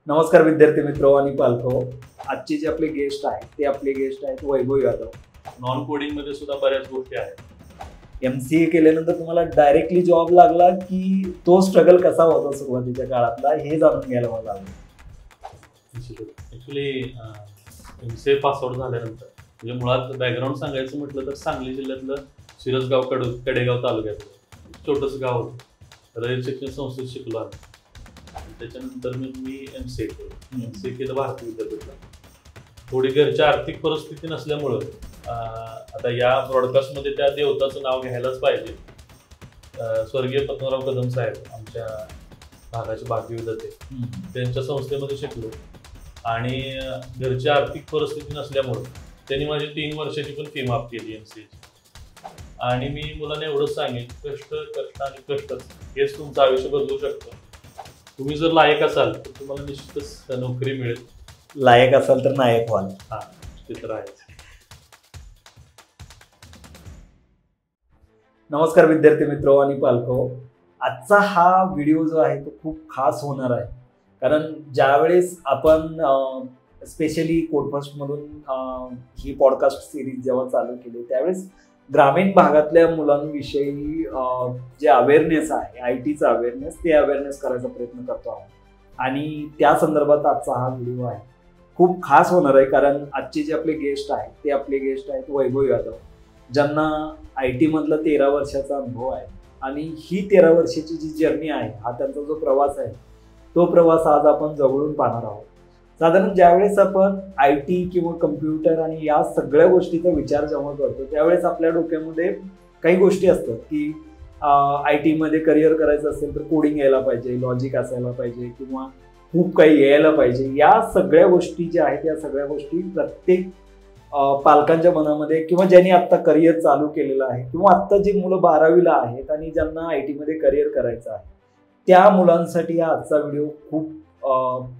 नमस्कार विद्यार्थी मित्र आणि पालको. आजचे जे आपले गेस्ट आहेत ते आपले गेस्ट आहेत वैभव यादव. नॉन कोडिंग मध्ये सुद्धा बऱ्याच गोष्टी आहेत. MCA केल्यानंतर तुम्हाला डायरेक्टली जॉब लागला की तो स्ट्रगल कसा होता सुरुवातीच्या काळातला हे जाणून घ्यायला मला आवडेल. ॲक्च्युली MCA पास आउट झाल्यानंतर म्हणजे मुळात बॅकग्राऊंड सांगायचं म्हटलं तर सांगली जिल्ह्यातलं शिरसगाव कडेगाव तालुक्यातलं छोटंसं गाव होतं. रयत शिक्षण संस्थेत शिकलो आम्ही. त्याच्यानंतर मी MCA केलं भारतीय विद्यापीठला. थोडी घरच्या आर्थिक परिस्थिती नसल्यामुळं आता या ब्रॉडकास्टमध्ये त्या देवताचं नाव घ्यायलाच पाहिजे. स्वर्गीय पद्मनाभ कदम साहेब आमच्या भागाचे भाग्यविधाते त्यांच्या संस्थेमध्ये शिकलो आणि घरची आर्थिक परिस्थिती नसल्यामुळं त्यांनी माझी 3 वर्षाची पण फी माफ केली MCAची. आणि मी मुलांना एवढंच सांगेन, कष्ट आणि कष्टच हेच तुमचं आयुष्य बदलू शकतं. तुम्ही जर लायक असाल तर तुम्हाला निश्चितच नोकरी मिळेल. लायक असाल तर नायक व्हाल. हा, ते तर आहेच. नमस्कार विद्यार्थी मित्र आणि पालको. आजचा हा व्हिडिओ जो आहे तो खूप खास होणार आहे, कारण ज्यावेळेस आपण स्पेशली कोडफर्स्टमधून ही पॉडकास्ट सिरीज जेव्हा चालू केली त्यावेळेस ग्रामीण भागातल्या मुलांविषयी जे अवेअरनेस आहे, ITचा अवेअरनेस, ते अवेअरनेस करायचा प्रयत्न करतो आहोत आणि त्या संदर्भात आजचा हा व्हिडिओ आहे. खूप खास होणार आहे कारण आजचे जे आपले गेस्ट आहेत ते आपले गेस्ट आहेत वैभव यादव, ज्यांना IT मधला 13 वर्षाचा अनुभव आहे. आणि ही 13 वर्षाची जी जर्नी आहे, हा त्यांचा जो प्रवास आहे तो प्रवास आज आपण जवळून पाहणार आहोत. साधारण ज्यावेळेस आपण IT किंवा कम्प्युटर आणि या सगळ्या गोष्टीचा विचार जेव्हा करतो त्यावेळेस आपल्या डोक्यामध्ये काही गोष्टी असतात की IT मध्ये करिअर करायचं असेल तर कोडिंग यायला पाहिजे, लॉजिक असायला पाहिजे किंवा खूप काही यायला पाहिजे. या सगळ्या गोष्टी ज्या आहेत या सगळ्या गोष्टी प्रत्येक पालकांच्या मनामध्ये किंवा ज्यांनी आत्ता करिअर चालू केलेलं आहे किंवा आत्ता जे मुलं 12वीला आहेत आणि ज्यांना IT मध्ये करिअर करायचं आहे त्या मुलांसाठी हा आजचा व्हिडिओ खूप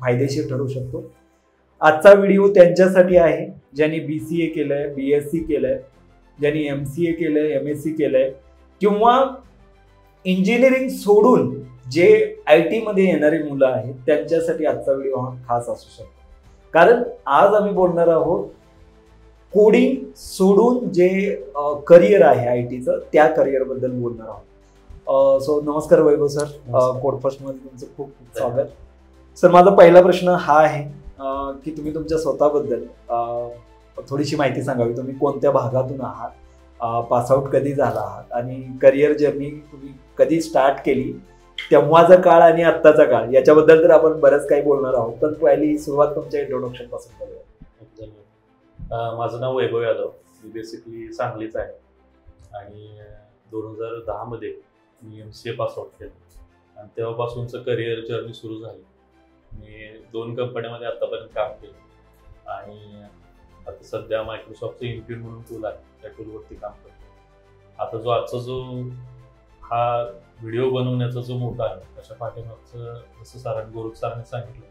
फायदेशीर ठरू शकतो. आजचा व्हिडिओ त्यांच्यासाठी आहे ज्यांनी BCA केलंय, BSc केलंय, ज्यांनी MCA केलंय, MSc केलंय किंवा इंजिनिअरिंग सोडून जे IT मध्ये येणारी मुलं आहेत त्यांच्यासाठी आजचा व्हिडिओ हा खास असू शकतो. कारण आज आम्ही बोलणार आहोत कोडिंग सोडून जे करिअर आहे ITचं, त्या करिअर बद्दल बोलणार आहोत. सो नमस्कार वैभव सर, कोडफर्स्ट मध्ये तुमचं खूप खूप स्वागत. सर, माझा पहिला प्रश्न हा आहे की तुम्ही तुमच्या स्वतःबद्दल थोडीशी माहिती सांगावी. तुम्ही कोणत्या भागातून आहात, पासआउट कधी झाला आहात आणि करिअर जर्नी तुम्ही कधी स्टार्ट केली, तेव्हाचा काळ आणि आत्ताचा काळ याच्याबद्दल तर आपण बरंच काही बोलणार आहोत, पण पहिली सुरुवात तुमच्या इंट्रोडक्शन पासून करूया. माझं नाव वैभव यादव. मी बेसिकली सांगलीच आहे आणि 2010 मध्ये मी MCA पास आउट केलं आणि तेव्हापासूनचं करिअर जर्नी सुरू झाली. मी 2 कंपन्यामध्ये आतापर्यंत काम केलं आणि आता सध्या मायक्रोसॉफ्टचं Intune म्हणून टूल आहे, त्या टूलवरती काम करतो. आता आजचा जो हा व्हिडिओ बनवण्याचा जो मोठा आहे त्याच्या पाठीमागचं जसं गोरुख सरांनी सांगितलं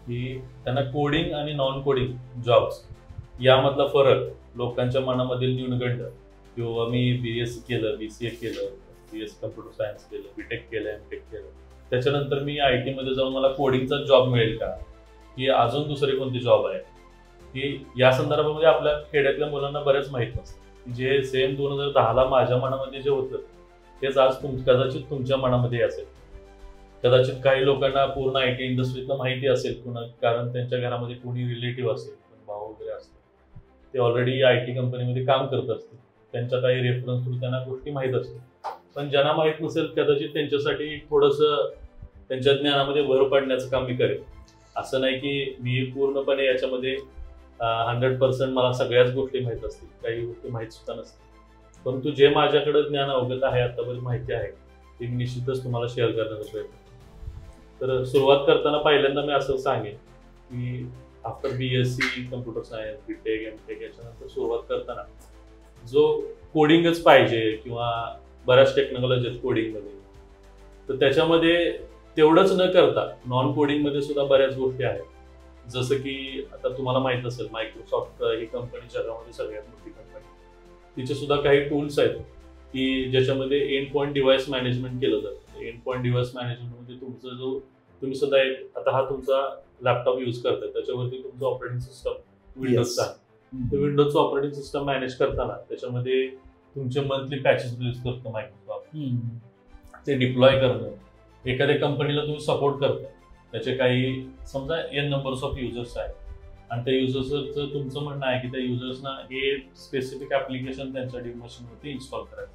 की त्यांना कोडिंग आणि नॉन कोडिंग जॉब्स यामधला फरक, लोकांच्या मनामधील न्यूनगंड, किंवा मी BSc केलं, BCA केलं, BSc कम्प्युटर सायन्स केलं, BTech केलं, MTech केलं, त्याच्यानंतर मी IT मध्ये जाऊन मला कोडिंगचा जॉब मिळेल का, की अजून दुसरी कोणती जॉब आहे, की या संदर्भामध्ये आपल्या खेड्यातल्या मुलांना बरेच माहीत नसतं. जे सेम 2010ला माझ्या मनामध्ये जे होतं तेच आज कदाचित तुमच्या मनामध्ये असेल. कदाचित काही लोकांना पूर्ण IT इंडस्ट्रीतलं माहिती असेल, कारण त्यांच्या घरामध्ये कोणी रिलेटिव्ह असेल, भाऊ वगैरे असतील, ते ऑलरेडी IT कंपनीमध्ये काम करत असतील, त्यांच्या काही रेफरन्स थ्रू त्यांना गोष्टी माहीत असतील. पण ज्यांना माहीत नसेल कदाचित त्यांच्यासाठी थोडंसं त्यांच्या ज्ञानामध्ये भर पडण्याचं काम मी करेन. असं नाही की मी पूर्णपणे याच्यामध्ये 100% मला सगळ्याच गोष्टी माहीत असतील, काही गोष्टी माहीत सुद्धा नसतील. परंतु जे माझ्याकडे ज्ञान अवगत आहे, आतापर्यंत माहिती आहे, ती मी निश्चितच तुम्हाला शेअर करण्याचा प्रयत्न करतो. तर सुरुवात करताना पहिल्यांदा मी असं सांगेन की after BSc computer science, BTech, MTech याच्यानंतर सुरुवात करताना जो कोडिंगच पाहिजे किंवा बऱ्याच टेक्नॉलॉजी आहेत कोडिंगमध्ये, तर त्याच्यामध्ये तेवढंच न करता नॉन कोडिंगमध्ये सुद्धा बऱ्याच गोष्टी आहेत. जसं की आता तुम्हाला माहीत असेल मायक्रोसॉफ्ट ही कंपनी जगामध्ये सगळ्यात मोठी कंपनी, तिचे सुद्धा काही टूल्स आहेत की ज्याच्यामध्ये एंड पॉईंट डिव्हाइस मॅनेजमेंट केलं जातं. एंड पॉईंट डिव्हाइस मॅनेजमेंटमध्ये तुमचा जो तुम्ही सुद्धा एक आता हा तुमचा लॅपटॉप यूज करताय, त्याच्यावरती तुमचं ऑपरेटिंग सिस्टम विंडोजचा आहे. तर विंडोजचं ऑपरेटिंग सिस्टम मॅनेज करताना त्याच्यामध्ये तुमचे मंथली पॅचेस रिलीज करतं मायक्रोसॉफ्ट, ते डिप्लॉय करणं, एखाद्या कंपनीला तुम्ही सपोर्ट करता, त्याचे काही समजा n नंबर्स ऑफ युजर्स आहेत आणि त्या युजर्सचं तुमचं म्हणणं आहे की त्या युजर्सना हे स्पेसिफिक ऍप्लिकेशन त्यांच्या मशीनवरती इन्स्टॉल करायचं,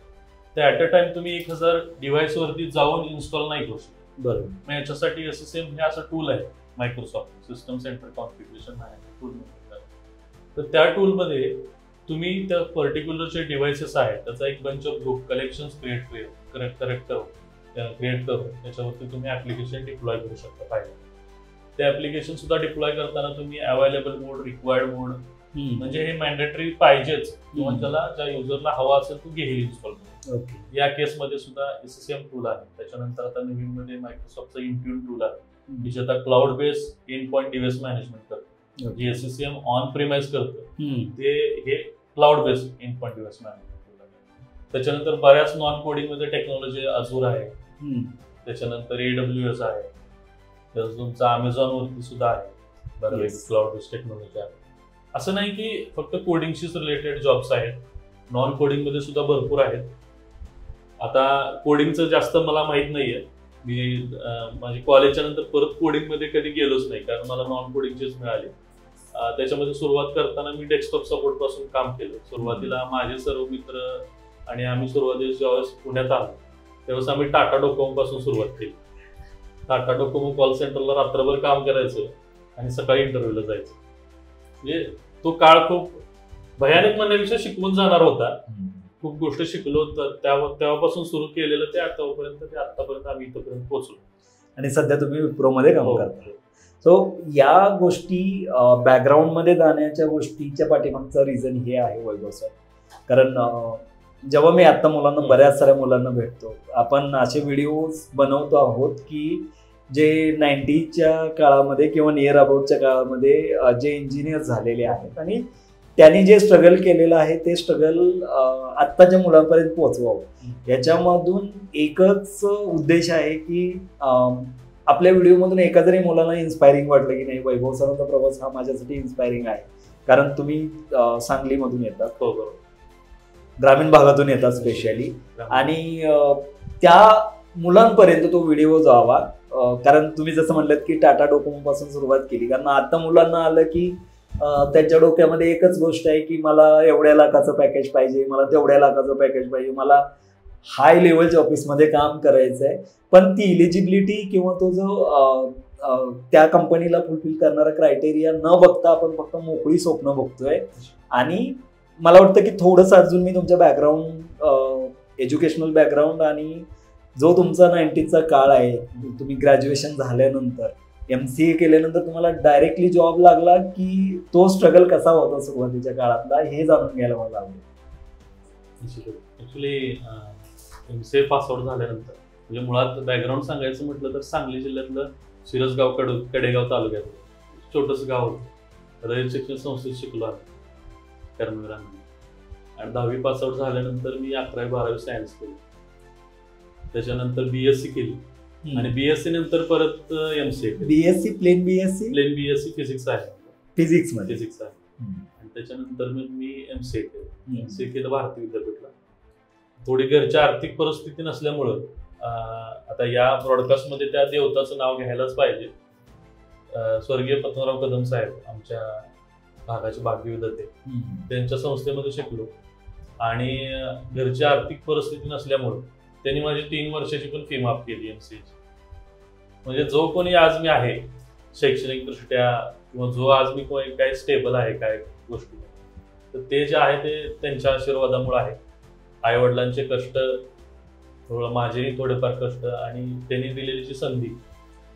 तर ॲट अ टाइम तुम्ही 1000 डिव्हाइसवरती जाऊन इन्स्टॉल नाही करू शकत. बरोबर. मग याच्यासाठी SSM हे असं टूल आहे Microsoft system centre configuration manager tool म्हणतात. तर त्या टूलमध्ये तुम्ही त्या पर्टिक्युलर जे डिव्हाइसेस आहेत त्याचा एक bunch of group collections create करून त्याच्यावरती तुम्ही ऍप्लिकेशन डिप्लॉय करू शकता. पाहिजे ते ऍप्लिकेशन सुद्धा डिप्लॉय करताना तुम्ही अवेलेबल मोड, रिक्वायर्ड मोड, म्हणजे हे मॅन्डेटरी पाहिजेच किंवा ज्या युजरला हवा असेल तो घेईल इन्स्टॉल करून. या केसमध्ये सुद्धा SSM टूल आहे. त्याच्यानंतर आता नवीन मध्ये मायक्रोसॉफ्टचं इंट्यून टूल आहे की जे आता cloud based end point device management करतं. जे SSM ऑन प्रिमाइज करतं ते हे cloud based end point device management tool आहे. त्याच्यानंतर बऱ्याच नॉन कोडिंग मध्ये टेक्नॉलॉजी अजूर आहे, त्याच्यानंतर AWS आहे, तर तुमचा Amazon वरती सुद्धा आहे बऱ्यापैकी क्लाउड बेस्ड टेक्नॉलॉजी आहे. असं नाही की फक्त कोडिंगशीच रिलेटेड जॉब्स आहेत, नॉन कोडिंग मध्ये सुद्धा भरपूर आहेत. आता कोडिंगचं जास्त मला माहित नाहीये, मी माझी कॉलेजच्या नंतर परत कोडिंग मध्ये कधी गेलोच नाही कारण मला नॉन कोडिंगचीच मिळाली. त्याच्यामध्ये सुरुवात करताना मी डेस्कटॉप सपोर्ट पासून काम केलं. सुरुवातीला माझे सर्व मित्र आणि आम्ही सुरुवातीला ज्यावेळेस पुण्यात आलो त्यावेळेस आम्ही टाटा डोकोमो पासून सुरुवात केली. टाटा डोकोमो कॉल सेंटरला रात्रभर काम करायचं आणि सकाळी इंटरव्ह्यूला जायचं. म्हणजे तो काळ खूप भयानक म्हणण्यापेक्षा शिकवून जाणार होता. खूप गोष्ट शिकलो तर तेव्हापासून सुरू केलेलं ते आतापर्यंत आम्ही इथपर्यंत पोहोचलो. आणि सध्या तुम्ही विप्रोमध्ये काम करता. सो या गोष्टी बॅकग्राऊंड मध्ये जाण्याच्या गोष्टीच्या पाठीमागचं रिझन हे आहे वैभव सर, कारण जेव्हा मी आता मुलांना बऱ्याच साऱ्या मुलांना भेटतो, आपण असे व्हिडिओज बनवतो आहोत की जे 90च्या काळामध्ये किंवा नियर अबाउटच्या काळामध्ये जे इंजिनियर झालेले आहेत आणि त्यांनी जे स्ट्रगल केलेलं आहे ते स्ट्रगल आत्ताच्या मुलांपर्यंत पोहोचवावं. याच्यामधून एकच उद्देश आहे की आपल्या व्हिडिओमधून एका जरी मुलांना इन्स्पायरिंग वाटलं की नाही वैभव सरांचा प्रवास हा माझ्यासाठी इन्स्पायरिंग आहे, कारण तुम्ही सांगलीमधून येतात, ग्रामीण भागातून येतात स्पेशली, आणि त्या मुलांपर्यंत तो व्हिडिओ जावा. कारण तुम्ही जसं म्हणलं की टाटा डोकोमो पासून सुरुवात केली, कारण आता मुलांना आलं की त्यांच्या डोक्यामध्ये एकच गोष्ट आहे की मला एवढ्या लाखाचं पॅकेज पाहिजे, मला तेवढ्या लाखाचं पॅकेज पाहिजे, मला हाय लेवलच्या ऑफिसमध्ये काम करायचं आहे. पण ती इलिजिबिलिटी किंवा तो जो त्या कंपनीला फुलफिल करणारा क्रायटेरिया न बघता आपण फक्त मोकळी स्वप्न बघतोय. आणि मला वाटतं की थोडंसं अजून मी तुमच्या बॅकग्राऊंड, एज्युकेशनल बॅकग्राऊंड आणि जो तुमचा 90चा काळ आहे, तुम्ही ग्रॅज्युएशन झाल्यानंतर MCA केल्यानंतर तुम्हाला डायरेक्टली जॉब लागला की तो स्ट्रगल कसा होता सुरुवातीच्या काळातला हे जाणून घ्यायला मला आवडेल. ऍक्च्युली MCA पास आउट झाल्यानंतर म्हणजे मुळात बॅकग्राऊंड सांगायचं म्हटलं तर सांगली जिल्ह्यातलं शिरसगाव कडेगाव तालुक्यात छोटंसं गाव होतं. रयत शिक्षण संस्थेत शिकलो आम्ही कर्मवीरांना. आणि 10वी पास आउट झाल्यानंतर मी 11वी 12वी सायन्स केली. त्याच्यानंतर BSc केली आणि BSc नंतर परत MCA केली. BSc प्लेन BSc फिजिक्स आहे, फिजिक्स आहे. आणि त्याच्यानंतर मी MCA केलं. MCA केलं भारतीय विद्यापीठला. थोडी घरच्या आर्थिक परिस्थिती नसल्यामुळं आता या ब्रॉडकास्टमध्ये त्या देवताचं नाव घ्यायलाच पाहिजे. स्वर्गीय पद्मनाभ कदम साहेब आमच्या भागाचे भाग्यविधाते, त्यांच्या संस्थेमध्ये शिकलो. आणि घरची आर्थिक परिस्थिती नसल्यामुळं त्यांनी माझी 3 वर्षाची पण फी माफ केली MCAची. म्हणजे जो कोणी आज मी आहे शैक्षणिकदृष्ट्या किंवा जो आज मी काय स्टेबल आहे काय गोष्टी, तर ते जे आहे ते त्यांच्या आशीर्वादामुळे आहे. आई वडिलांचे कष्ट, माझेही थोडेफार कष्ट आणि त्यांनी दिलेली जी संधी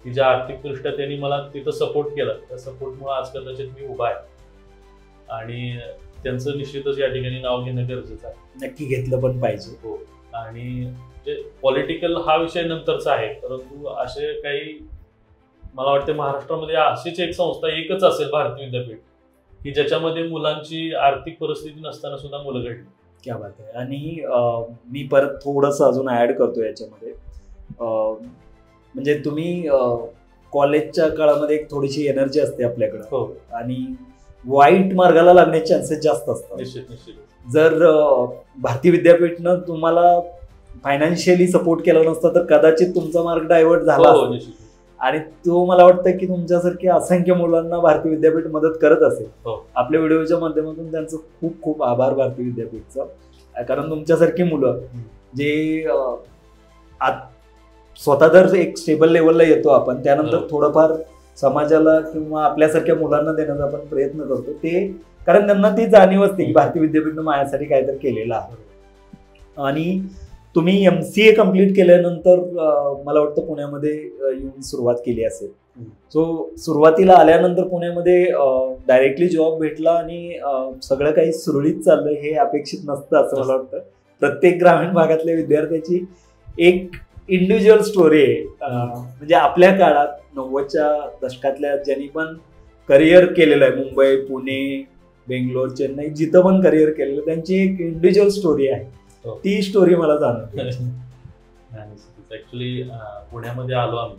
की ज्या आर्थिकदृष्ट्या त्यांनी मला तिथं सपोर्ट केला, त्या सपोर्टमुळे आज कदाचित मी उभा आहे. आणि त्यांचं निश्चितच या ठिकाणी नाव घेणं गरजेचं आहे. नक्की घेतलं पण पाहिजे. हो. आणि जे पॉलिटिकल हा विषय नंतरचा आहे, परंतु असे काही मला वाटते महाराष्ट्रामध्ये अशीच एक संस्था एकच असेल भारतीय विद्यापीठ की ज्याच्यामध्ये मुलांची आर्थिक परिस्थिती नसताना सुद्धा मुलं घडली. क्या बात आहे. आणि मी परत थोडंसं अजून ऍड करतो याच्यामध्ये, म्हणजे तुम्ही कॉलेजच्या काळामध्ये एक थोडीशी एनर्जी असते आपल्याकडं हो आणि वाईट मार्गाला लागण्याचे चान्सेस जास्त असतात. निश्चित निश्चित जर भारतीय विद्यापीठनं तुम्हाला फायनान्शियली सपोर्ट केला नसता तर कदाचित तुमचा मार्ग डायव्हर्ट झाला हो असता. निश्चित आणि तो मला वाटतं की तुमच्यासारख्या असंख्य मुलांना भारतीय विद्यापीठ मदत करत असेल. हो. आपल्या व्हिडिओच्या माध्यमातून त्यांचं खूप खूप आभार भारतीय विद्यापीठचा. कारण तुमच्यासारखी मुलं जे स्वतः जर एक स्टेबल लेवलला येतो आपण त्यानंतर थोडंफार समाजाला किंवा आपल्यासारख्या मुलांना देण्याचा आपण प्रयत्न करतो ते कारण त्यांना ती जाणीव असते की भारतीय विद्यापीठनं माझ्यासाठी काहीतरी केलेलं आहे. आणि तुम्ही MCA कम्प्लीट केल्यानंतर मला वाटतं पुण्यामध्ये येऊन सुरुवात केली असेल. सो सुरुवातीला आल्यानंतर पुण्यामध्ये डायरेक्टली जॉब भेटला आणि सगळं काही सुरळीत चाललं हे अपेक्षित नसतं असं मला वाटतं. प्रत्येक ग्रामीण भागातल्या विद्यार्थ्याची एक इंडिव्हिज्युअल स्टोरी आहे. म्हणजे आपल्या काळात 90च्या दशकातल्या ज्यांनी पण करिअर केलेलं आहे मुंबई पुणे बेंगलोर चेन्नई जिथं पण करिअर केलेलं त्यांची एक इंडिव्हिज्युअल स्टोरी आहे. ती स्टोरी मला जाणवते. ऍक्च्युली पुण्यामध्ये आलो आम्ही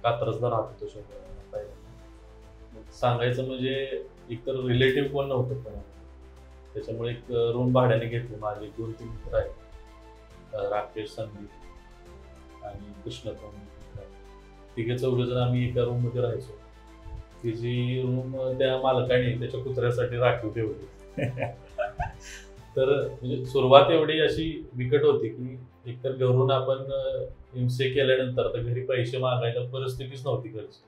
कात्रजला राहत होतो. सांगायचं म्हणजे एकतर रिलेटिव्ह कोण नव्हतं पुण्यामध्ये त्याच्यामुळे एक रूम भाड्याने घेतली. माझे 2-3 मित्र आहेत राकेश संदीप आणि कृष्ण तिघे 4 जण आम्ही एका रूम मध्ये राहायचो. ती जी रूम त्या मालकाने त्याच्या कुत्र्यासाठी राखीव ठेवली. तर म्हणजे सुरुवात एवढी अशी बिकट होती की एकतर घरून आपण MCA केल्यानंतर आता घरी पैसे मागायला परिस्थितीच नव्हती घरची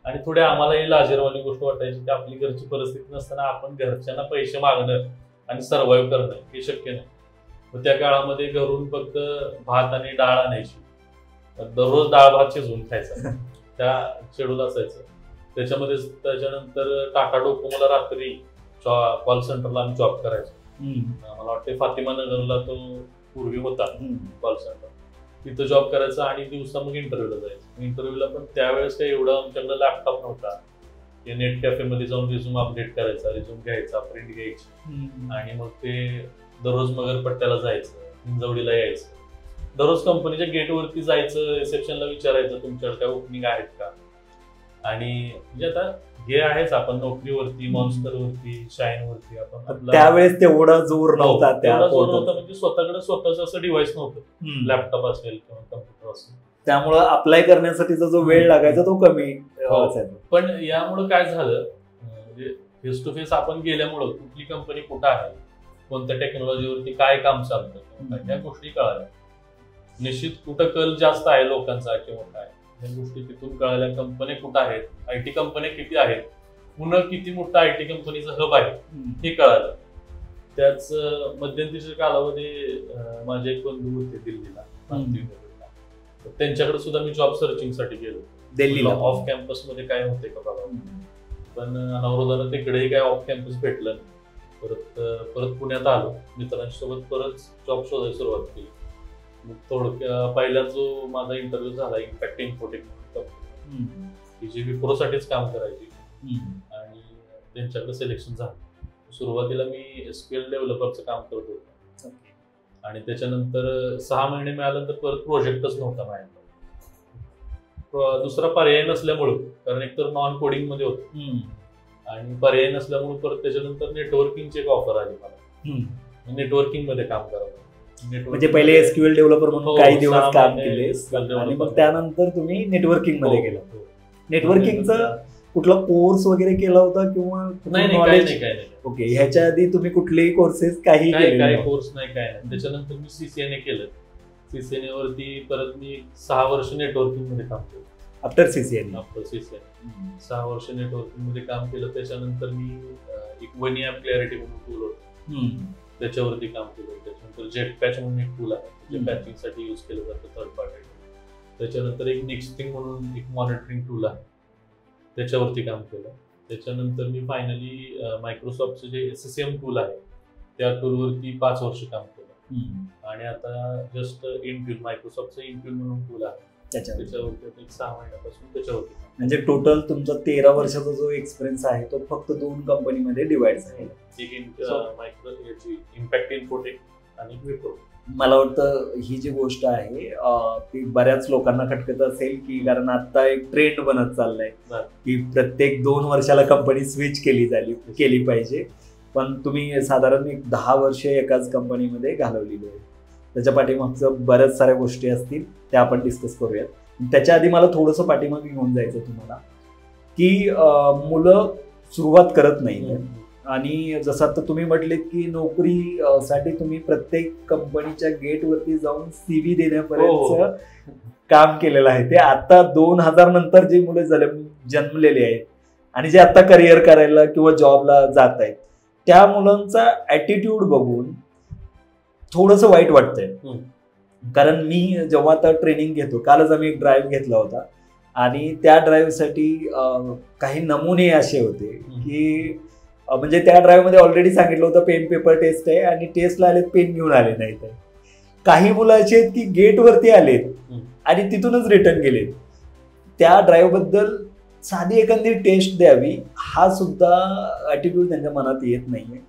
आणि थोडी आम्हालाही लाजिरवाणी गोष्ट वाटायची की आपली घरची परिस्थिती नसताना आपण घरच्यांना पैसे मागणं आणि सर्व्हाइव्ह करणं हे शक्य नाही. मग त्या काळामध्ये घरून फक्त भात आणि डाळ आणायची. दररोज डाळ भात शिजवून खायचा त्या शेड्यूल असायचं. त्याच्यानंतर टाटा डोकोमोला रात्री कॉल सेंटरला आम्ही जॉब करायचो. मला वाटतं फातिमा नगरला तो पूर्वी होता कॉल सेंटर. तिथं जॉब करायचा आणि दिवसा मग इंटरव्ह्यूला जायचं. इंटरव्ह्यूला पण त्यावेळेस काही एवढं आमच्याकडे लॅपटॉप नव्हता. ते नेट कॅफेमध्ये जाऊन रिझ्यूम अपडेट करायचा, रिझ्यूम घ्यायचा, प्रिंट घ्यायची आणि मग ते दररोज मगरपट्ट्याला जायचं, हिंजवडीला यायचं. दररोज कंपनीच्या गेटवरती जायचं, रिसेप्शनला विचारायचं तुमच्याकडे काय ओपनिंग आहेत का. आणि म्हणजे आता हे आहेच आपण नोकरीवरती मॉन्स्टरवरती शाईनवरती आपण त्यावेळेस तेवढा जोर नव्हता. म्हणजे स्वतःच असं डिव्हाइस नव्हतं. लॅपटॉप असेल किंवा कम्प्युटर असेल त्यामुळं अप्लाय करण्यासाठीचा जो वेळ लागायचा तो कमी. पण यामुळं काय झालं म्हणजे फेस टू फेस आपण गेल्यामुळं कुठली कंपनी कुठं आहे, कोणत्या टेक्नॉलॉजीवरती काय काम चालतं या गोष्टी कळाल्या. निश्चित कुठं कल जास्त आहे लोकांचा किंवा काय या गोष्टी तिथून कळाल्या. कंपन्या कुठं आहेत, IT कंपन्या किती आहेत, पुन्हा किती मोठा IT कंपनीचं हब आहे हे कळालं. त्याच मध्यंतरीच्या कालामध्ये माझे एक बंधू होते दिल्लीला, त्यांच्याकडे सुद्धा मी जॉब सर्चिंगसाठी गेलो. दिल्लीला ऑफ कॅम्पस मध्ये काय होते का बघा. पण अनावरोधानं तिकडेही काय ऑफ कॅम्पस भेटलं नाही. परत पुण्यात आलो, मित्रांसोबत परत जॉब शोधायला सुरुवात केली. पहिला जो माझा इंटरव्ह्यू झाला इम्पॅक्ट इन्फोटेक कंपनी जी विप्रोसाठीच काम करायची आणि त्यांच्याकडे सिलेक्शन झालं. सुरुवातीला मी SQL डेव्हलपरचं काम करत होतो आणि त्याच्यानंतर 6 महिने मिळाल्यानंतर परत प्रोजेक्टच नव्हता माझ्याकडे. दुसरा पर्याय नसल्यामुळं, कारण एकतर नॉन कोडिंग मध्ये होतं आणि पर्याय नसल्यामुळे परत त्याच्यानंतर नेटवर्किंगची एक ऑफर आली मला. नेटवर्किंग मध्ये काम करावं. म्हणजे पहिले SQL डेव्हलपर म्हणून काही दिवस काम केले आणि मग त्यानंतर तुम्ही नेटवर्किंग मध्ये गेला. नेटवर्किंगचा कुठला कोर्स वगैरे केला होता किंवा नाही? ओके, ह्याच्या आधी तुम्ही कुठलेही कोर्सेस काही कोर्स नाही काय नाही. त्याच्यानंतर मी CCNA केलं. CCNA वरती परत मी 6 वर्ष नेटवर्किंग मध्ये काम केलं. आफ्टर CCNA 6 वर्ष नेटवर्किंग मध्ये काम केलं. त्याच्यानंतर मी एक वन ॲप क्लॅरिटी म्हणून टूल होतं त्याच्यावरती काम केलं. त्याच्यानंतर जेटपॅच म्हणून एक टूल आहे जे पॅचिंगसाठी यूज केलं जातं थर्ड पार्टी. त्याच्यानंतर एक नेक्स्टिंग म्हणून एक मॉनिटरिंग टूल आहे त्याच्यावरती काम केलं. त्याच्यानंतर मी फायनली मायक्रोसॉफ्टचं जे SSM टूल आहे त्या टूलवरती 5 वर्ष काम केलं. आणि आता जस्ट इंट्यून मायक्रोसॉफ्टचं इंट्यून म्हणून टूल आहे त्याच्यावरती 6 महिन्यापासून त्याच्यावरती. म्हणजे टोटल तुमचा 13 वर्षाचा जो एक्सपिरियन्स आहे तो फक्त 2 कंपनीमध्ये डिवाइड झालेला. एक इम्पॅक्ट इन्फोटेक आणि विप्रो. मला वाटतं ही जी गोष्ट आहे ती बऱ्याच लोकांना खटकत असेल, की कारण आता एक ट्रेंड बनत चाललाय की प्रत्येक 2 वर्षाला कंपनी स्विच केली पाहिजे. पण तुम्ही साधारण एक 10 वर्षे एकाच कंपनीमध्ये घालवलेली आहे. त्याच्या पाठीमागचं बऱ्याच साऱ्या गोष्टी असतील, त्या आपण डिस्कस करूयात. त्याच्या आधी मला थोडंसं पाठीमागे घेऊन जायचं तुम्हाला, की मुलं सुरुवात करत नाही. आणि जसं आता तुम्ही म्हटलेत की नोकरीसाठी तुम्ही प्रत्येक कंपनीच्या गेटवरती जाऊन CV देण्यापर्यंत काम केलेलं आहे. ते आता 2000 नंतर जे मुलं जन्मलेले आहेत आणि जे आता करिअर करायला किंवा जॉबला जात आहेत, त्या मुलांचा ऍटिट्यूड बघून थोडंसं वाईट वाटतंय. कारण मी जेव्हा आता ट्रेनिंग घेतो, कालच आम्ही एक ड्राईव्ह घेतला होता आणि त्या ड्राईव्हसाठी काही नमुने असे होते की म्हणजे त्या ड्राईव्हमध्ये ऑलरेडी सांगितलं होतं पेन पेपर टेस्ट आहे आणि टेस्टला आलेत, पेन घेऊन आले नाहीत. काही मुलं अशी आहेत की गेटवरती आलेत आणि तिथूनच रिटर्न गेलेत. त्या ड्राईव्हबद्दल साधी एखादी टेस्ट द्यावी हा सुद्धा ॲटिट्यूड त्यांच्या मनात येत नाहीये.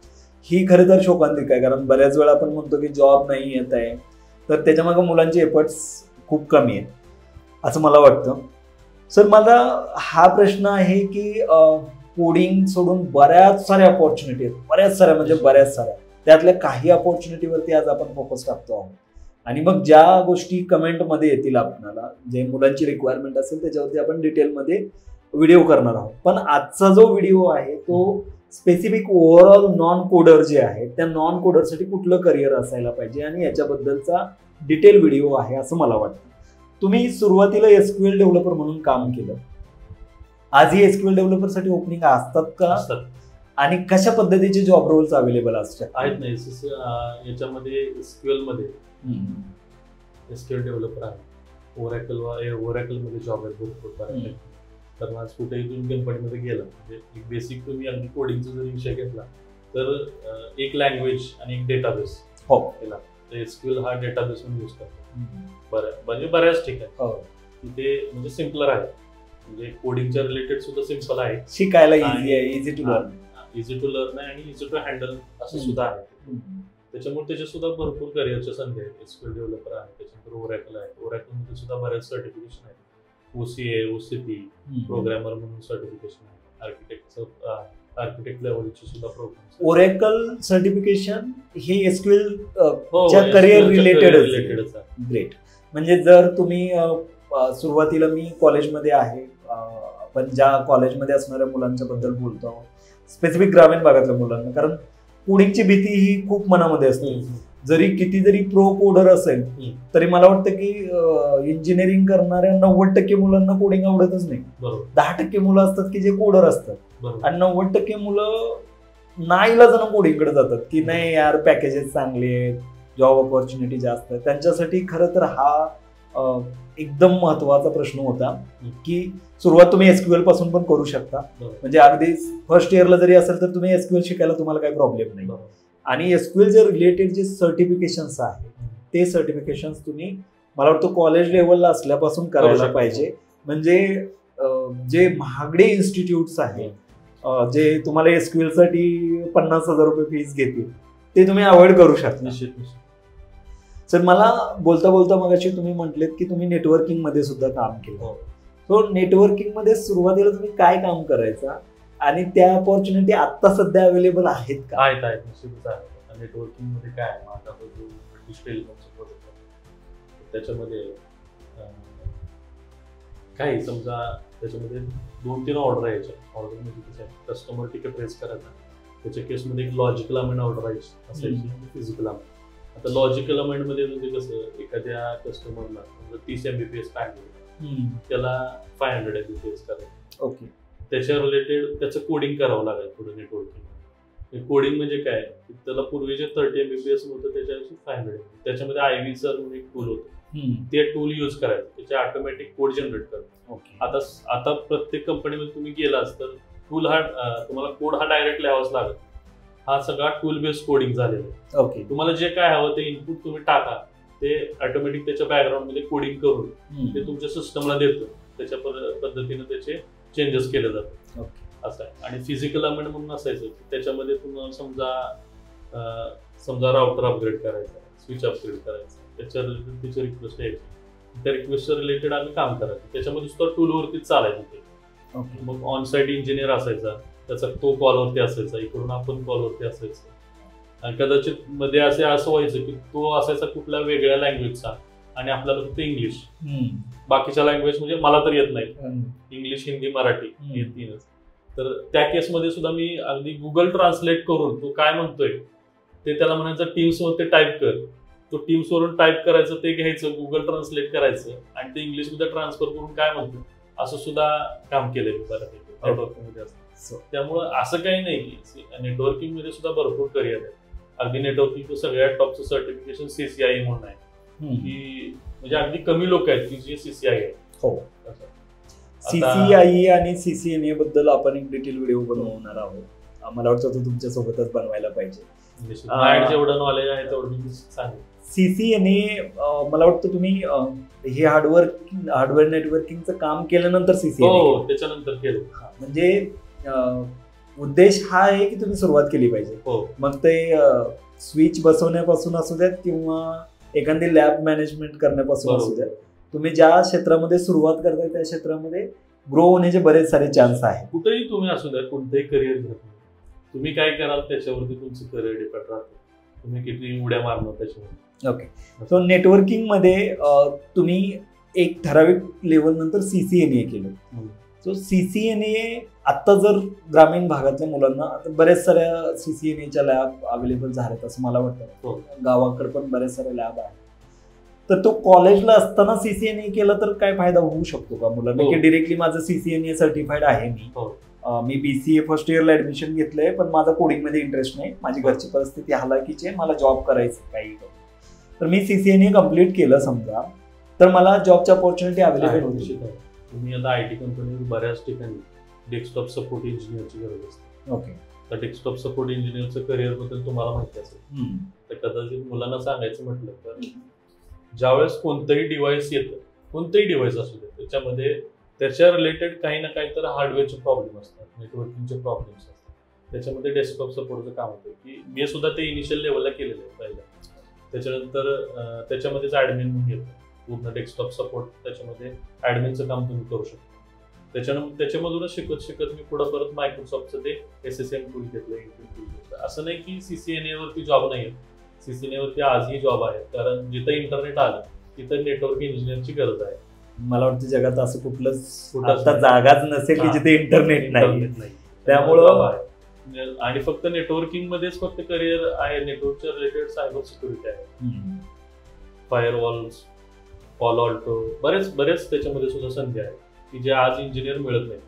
ही खरं तर शोकांतिक आहे. कारण बऱ्याच वेळा आपण म्हणतो की जॉब नाही येत आहे, तर त्याच्यामागे मुलांचे एफर्ट्स खूप कमी आहेत असं मला वाटतं. सर, मला हा प्रश्न आहे की कोडिंग सोडून बऱ्याच साऱ्या अपॉर्च्युनिटी आहेत, बऱ्याच साऱ्या. त्यातल्या काही अपॉर्च्युनिटीवरती आज आपण फोकस टाकतो आहोत. आणि मग ज्या गोष्टी कमेंटमध्ये येतील आपल्याला, जे मुलांची रिक्वायरमेंट असेल त्याच्यावरती आपण डिटेलमध्ये व्हिडिओ करणार आहोत. पण आजचा जो व्हिडिओ आहे तो स्पेसिफिक ओव्हरऑल नॉन कोडर जे आहे त्या नॉन कोडरसाठी कुठलं करिअर असायला पाहिजे आणि याच्याबद्दलचा डिटेल व्हिडिओ आहे असं मला वाटतं. तुम्ही सुरुवातीला SQL डेव्हलपर म्हणून काम केलं. आजही SQL डेव्हलपरसाठी ओपनिंग असतात का? असतात. आणि कशा पद्धतीचे जॉब रोल्स अवेलेबल असतात? आहेत नाही. याच्यामध्ये SQL मध्ये SQL डेव्हलपर आहे. ओरॅकलमध्ये जॉब आहेत भरपूर. कारण आज कुठेही तुम्ही कंपनीमध्ये गेला, म्हणजे एक बेसिक तुम्ही अगदी कोडिंगचा जर विषय घेतला तर एक लँग्वेज आणि एक डेटाबेस केला तर SQL हा डेटाबेस म्हणून यूज करतो. म्हणजे बऱ्याच ठिकाणी तिथे म्हणजे सिम्पलर आहे. म्हणजे कोडिंगच्या रिलेटेड सुद्धा सिम्पल आहे, शिकायला इझी आहे, इझी टू लर्न आहे आणि इझी टू हँडल असं सुद्धा आहे. त्याच्यामुळे त्याचे सुद्धा भरपूर करिअरच्या संधी आहेत. SQL डेव्हलपर आहे, त्याच्यानंतर ओरॅकल आहे. ओरॅकलमध्ये सुद्धा बऱ्याच सर्टिफिकेशन आहेत. OCA, OCP, प्रोग्रामर म्हणून सर्टिफिकेशन आहे. आर्किटेक्ट लेवलचे सुद्धा प्रोग्राम. ओरॅकल सर्टिफिकेशन हे SQL च्या करिअर रिलेटेडच आहे. ग्रेट. म्हणजे जर तुम्ही सुरुवातीला मी कॉलेजमध्ये आहे, पण ज्या कॉलेजमध्ये असणाऱ्या मुलांच्या बद्दल बोलतो आहोत, स्पेसिफिक ग्रामीण भागातल्या मुलांना, कारण कोडिंगची भीती ही खूप मनामध्ये असते. जरी किती जरी प्रो कोडर असेल तरी मला वाटतं की इंजिनिअरिंग करणाऱ्या 90% मुलांना कोडिंग आवडतच नाही. 10% मुलं असतात की जे कोडर असतात आणि 90% मुलं नाईलाजानं कोडिंगकडे जातात की नाही यार पॅकेजेस चांगले आहेत, जॉब ऑपॉर्च्युनिटी जास्त आहे. त्यांच्यासाठी खरं तर हा एकदम महत्वाचा प्रश्न होता की सुरुवात तुम्ही SQL पासून पण करू शकता. म्हणजे अगदी फर्स्ट इयरला जरी असेल तर तुम्ही SQL शिकायला तुम्हाला काही प्रॉब्लेम नाही. आणि SQL जे रिलेटेड जे सर्टिफिकेशन्स आहेत ते सर्टिफिकेशन्स तुम्ही मला वाटतं कॉलेज लेवलला असल्यापासून करायला पाहिजे. म्हणजे जे महागडे इन्स्टिट्यूट्स आहेत जे तुम्हाला SQL साठी 50,000 रुपये फीस घेतील ते तुम्ही अवॉइड करू शकता. सर, मला बोलता बोलता मगाशी तुम्ही म्हटलेत की तुम्ही नेटवर्किंग मध्ये सुद्धा काम केलं. तो नेटवर्किंग मध्ये सुरुवातीला तुम्ही काय काम करायचा आणि त्या अपॉर्च्युनिटी आता सध्या अवेलेबल आहेत का? आहेत निश्चितच आहेत. नेटवर्किंग मध्ये काय आहे, माझा जो ब्रिटिश टेलिकॉमचा प्रोजेक्ट आहे त्याच्यामध्ये काही समजा त्याच्यामध्ये 2-3 ऑर्डर यायच्या. ऑर्डर म्हणजे कसं आहे, कस्टमर तिकीट रेस करायचा. त्याच्या केसमध्ये एक लॉजिकल अमेंड ऑर्डर असायची, फिजिकल अमेंड. आता लॉजिकल अमेंडमध्ये म्हणजे कसं, एखाद्या कस्टमरला 30 MBPS पाहिजे, त्याला 500 MBPS करायचं. ओके. त्याच्या रिलेटेड त्याचं कोडिंग करावं लागेल पुढे नेटवर्किंग. कोडिंग म्हणजे काय, त्याला पूर्वी जे 30 MBPS होतं त्याच्याऐवजी 500. त्याच्यामध्ये IVSR म्हणून एक टूल होतं, ते टूल यूज करायचं, त्याचे ऑटोमॅटिक कोड जनरेट करतो. आता प्रत्येक कंपनीमध्ये तुम्ही गेलास तर टूल हा तुम्हाला कोड हा डायरेक्ट लिहावाच लागेल. हा सगळा टूल बेस्ड कोडिंग झालेला आहे. ओके. तुम्हाला जे काय हवं ते इनपुट तुम्ही टाका, ते ऑटोमॅटिक त्याच्या बॅकग्राऊंड मध्ये कोडिंग करून ते तुमच्या सिस्टमला देतं. त्याच्या पद्धतीने त्याचे चेंजेस केले जातात. असं आहे. आणि फिजिकल अमेंड म्हणून असायचं, त्याच्यामध्ये तुम्हाला समजा राउटर अपग्रेड करायचा, स्विच अपग्रेड करायचं, त्याच्या रिलेटेड त्याची रिक्वेस्ट यायची, त्या रिक्वेस्टच्या रिलेटेड आम्ही काम करायचं. त्याच्यामध्ये सुद्धा टूलवरतीच चालायचं ते. मग ऑन साईट इंजिनियर असायचा, त्याचा तो कॉलवरती असायचा, इकडून आपण कॉलवरती असायचं. आणि कदाचित मध्ये असं व्हायचं की तो असायचा कुठल्या वेगळ्या लँग्वेजचा आणि आपल्याला फक्त इंग्लिश, बाकीच्या लँग्वेज म्हणजे मला तर येत नाही, इंग्लिश, हिंदी, मराठी हे तीनच. तर त्या केसमध्ये सुद्धा मी अगदी गुगल ट्रान्सलेट करून तो काय म्हणतोय ते त्याला म्हणायचं टीम्स मध्ये टाईप कर, तो टीम्स वरून टाईप करायचं, ते घ्यायचं, गुगल ट्रान्सलेट करायचं आणि ते इंग्लिश मध्ये ट्रान्सफर करून काय म्हणतो असं सुद्धा काम केलंय बऱ्यापैकी नेटवर्किंग मध्ये असतं. त्यामुळं असं काही नाही की नेटवर्किंग मध्ये सुद्धा भरपूर करिअर आहे. अगदी नेटवर्किंग सगळ्यात टॉपचं सर्टिफिकेशन CCIE म्हणून आहे, की म्हणजे अगदी कमी लोक आहेत की जे CCIE आहेत. हो, CCIE आणि CCNA बद्दल आपण एक डिटेल व्हिडिओ बनवणार आहोत. मला वाटतं तो तुमच्या सोबतच बनवायला पाहिजे. जेवढं नॉलेज आहे तेवढं मी सांगेन. CCNA मला वाटतं तुम्ही हे हार्डवेअर नेटवर्किंगचं काम केल्यानंतर CCNA त्याच्यानंतर केलं. म्हणजे उद्देश हा आहे की तुम्ही सुरुवात केली पाहिजे. मग ते स्विच बसवण्यापासून असू द्यात किंवा एखादी लॅब मॅनेजमेंट करण्यापासून असू द्यात, तुम्ही ज्या क्षेत्रामध्ये सुरुवात करताय त्या क्षेत्रामध्ये ग्रो होण्याचे बरेच सारे चान्स आहेत. कुठेही तुम्ही असू द्या, कोणतंही करिअर घ्या, तुम्ही काय कराल त्याच्यावरती तुमचं करिअर डिपेंड राहतं. तुम्ही किती उड्या मारणार त्याच्यावर. ओके, सो नेटवर्किंग मध्ये तुम्ही एक ठराविक लेवल नंतर CCNA केलं. सो CCNA आता जर ग्रामीण भागातल्या मुलांना, आता बऱ्याच साऱ्या CCNAच्या लॅब अवेलेबल झाल्यात असं मला वाटतं. गावाकडे पण बऱ्याच साऱ्या लॅब आहेत. तर तो कॉलेजला असताना CCNA केलं तर काय फायदा होऊ शकतो का मुलांना, की डिरेक्टली माझं CCNA सर्टिफाईड आहे, मी BCA फर्स्ट इयरला ऍडमिशन घेतलंय पण माझा कोडिंगमध्ये इंटरेस्ट नाही, माझी घरची परिस्थिती हालाकीची आहे, मला जॉब करायचं काही, तर मी CCNA कम्प्लीट केलं समजा, तर मला जॉबच्या ऑपॉर्च्युनिटी अवेलेबल होती. तुम्ही आता IT कंपनीवर बऱ्याच ठिकाणी डेस्कटॉप सपोर्ट इंजिनियरची गरज असते. ओके, तर डेस्कटॉप सपोर्ट इंजिनियरचं करिअर बद्दल तुम्हाला माहिती असेल, तर कदाचित मुलांना सांगायचं म्हटलं तर ज्यावेळेस कोणतंही डिव्हाइस येतं, कोणतंही डिव्हाइस असू दे, त्याच्यामध्ये त्याच्या रिलेटेड काही ना काही तर हार्डवेअरचे प्रॉब्लेम असतात, नेटवर्किंगचे प्रॉब्लेम्स असतात. त्याच्यामध्ये डेस्कटॉप सपोर्टचं काम होतं, की मी सुद्धा ते इनिशियल लेवलला केलेलं आहे पहिलं. त्याच्यानंतर त्याच्यामध्येच ॲडमिन म्हणून येतं, पूर्ण डेस्कटॉप सपोर्ट, त्याच्यामध्ये ॲडमिनचं काम तुम्ही करू शकता. त्याच्यामधूनच शिकत मी पुढं परत मायक्रोसॉफ्टचं ते SSM टूल घेतलं, इंटरव्यू टूल घेतलं. असं नाही की CCNA वरती जॉब नाही आहे, CCNA वरती आजही जॉब आहे, कारण जिथं इंटरनेट आलं तिथं नेटवर्क इंजिनियरची गरज आहे. मला वाटतं जगात असं कुठलं जागाच नसेल की जिथे इंटरनेट नाही. त्यामुळं आणि फक्त नेटवर्किंग मध्येच फक्त करिअर आहे, नेटवर्कच्या रिलेटेड सायबर सिक्युरिटी आहे, फायरवॉल्स, पॉलो अल्टो, बरेच त्याच्यामध्ये सुद्धा संधी आहे की जे आज इंजिनियर मिळत नाही.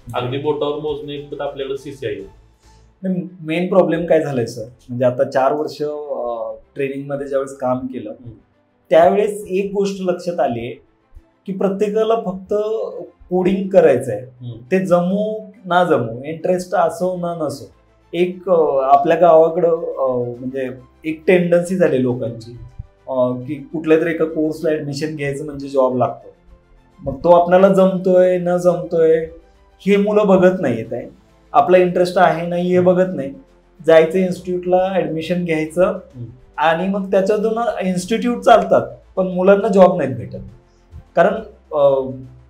अगदी बोटावर मोजणे इतकं आपल्याकडे CCIE. मेन प्रॉब्लेम काय झालाय सर, म्हणजे आता 4 वर्ष ट्रेनिंग मध्ये ज्यावेळेस काम केलं त्यावेळेस एक गोष्ट लक्षात आली की प्रत्येकाला फक्त कोडिंग करायचं आहे, ते जमू ना जमू, इंटरेस्ट असो ना नसो, एक आपल्या गावाकडं म्हणजे एक टेंडन्सी झाली लोकांची की कुठल्या तरी एका कोर्सला ऍडमिशन घ्यायचं म्हणजे जॉब लागतो. मग तो आपल्याला जमतोय न जमतोय हे मुलं बघत नाहीत आहे, आपला इंटरेस्ट आहे नाही हे बघत नाही, जायचं इन्स्टिट्यूटला ऍडमिशन घ्यायचं आणि मग त्याच्यातून इन्स्टिट्यूट चालतात पण मुलांना जॉब नाहीत भेटत. कारण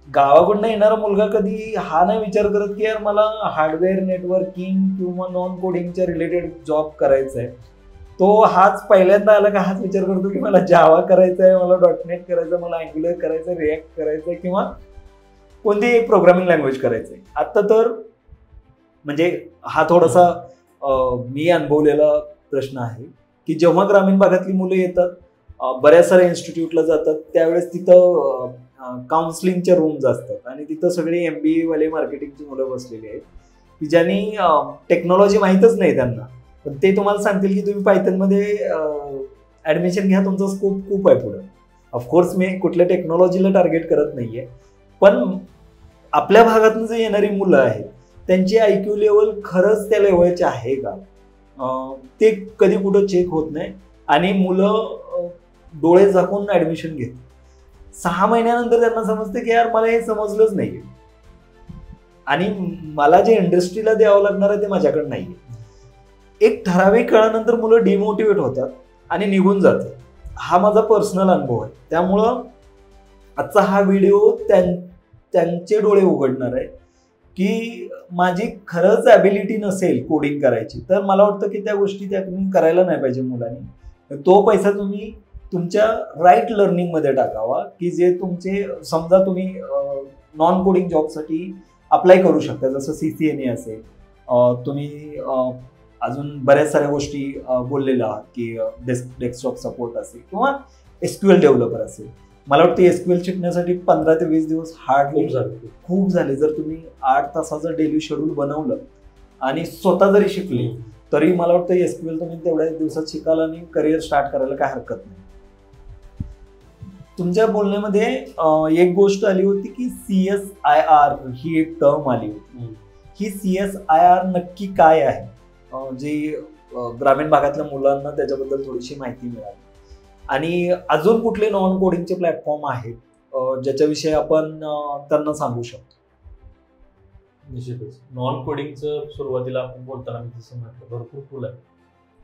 गावाकडनं येणारा मुलगा कधी हा नाही विचार करत की यार मला हार्डवेअर नेटवर्किंग किंवा नॉन कोडिंगच्या रिलेटेड जॉब करायचा आहे. तो हाच पहिल्यांदा आला का हाच विचार करतो की मला जावा करायचा आहे, मला .NET करायचं, मला अँग्युलर करायचं, रिॲक्ट करायचं किंवा कोणतीही एक प्रोग्रामिंग लँग्वेज करायचं आहे. आता तर म्हणजे हा थोडासा मी अनुभवलेला प्रश्न आहे की जेव्हा ग्रामीण भागातली मुलं येतात, बऱ्याच साऱ्या इन्स्टिट्यूटला जातात, त्यावेळेस तिथं काउन्सिलिंगच्या रूम्स असतात आणि तिथं सगळे MBA वाले मार्केटिंगची मुलं बसलेली आहेत की ज्यांनी टेक्नॉलॉजी माहीतच नाही त्यांना, पण ते तुम्हाला सांगतील की तुम्ही पायथनमध्ये ऍडमिशन घ्या, तुमचा स्कोप खूप आहे पुढे. ऑफकोर्स मी कुठल्या टेक्नॉलॉजीला टार्गेट करत नाहीये, पण आपल्या भागातून जे येणारी मुलं आहेत त्यांची IQ लेवल खरंच त्या लेवलचे आहे का ते कधी कुठं चेक होत नाही आणि मुलं डोळे झाकून ऍडमिशन घेत. 6 महिन्यानंतर त्यांना समजतं की यार मला हे समजलंच नाहीये आणि मला जे इंडस्ट्रीला द्यावं लागणार आहे ते माझ्याकडे नाहीये. एक ठराविक काळानंतर मुलं डिमोटिवेट होतात आणि निघून जातं. हा माझा पर्सनल अनुभव आहे. त्यामुळं आजचा हा व्हिडिओ त्यांचे डोळे उघडणार आहे की माझी खरंच ॲबिलिटी नसेल कोडिंग करायची, तर मला वाटतं की त्या गोष्टी तुम्ही करायला नाही पाहिजे मुलांनी. तो पैसा तुम्ही तुमच्या राईट लर्निंगमध्ये टाकावा की जे तुमचे, समजा तुम्ही नॉन कोडिंग जॉबसाठी अप्लाय करू शकता, जसं CCNA असेल, तुम्ही अजून बऱ्याच साऱ्या गोष्टी बोललेल्या आहात की डेस्कटॉप सपोर्ट असेल किंवा SQL डेव्हलपर असेल. मला वाटतं SQL शिकण्यासाठी 15 ते 20 दिवस हार्डली खूप झाले. जर तुम्ही 8 तासाचं डेली शेड्यूल बनवलं आणि स्वतः जरी शिकले तरी मला वाटतं SQL तुम्ही तेवढ्या दिवसात शिकाल आणि करिअर स्टार्ट करायला काय हरकत नाही. तुमच्या बोलण्यामध्ये एक गोष्ट आली होती की CSIR ही एक टर्म आली होती. ही CSIR नक्की काय आहे, जे ग्रामीण भागातल्या मुलांना त्याच्याबद्दल थोडीशी माहिती मिळाली. आणि अजून कुठले नॉन कोडिंगचे प्लॅटफॉर्म आहेत ज्याच्याविषयी आपण त्यांना सांगू शकतो? निश्चितच नॉन कोडिंगचं सुरुवातीला आपण बोलताना मी जसं म्हटलं भरपूर टूल आहे.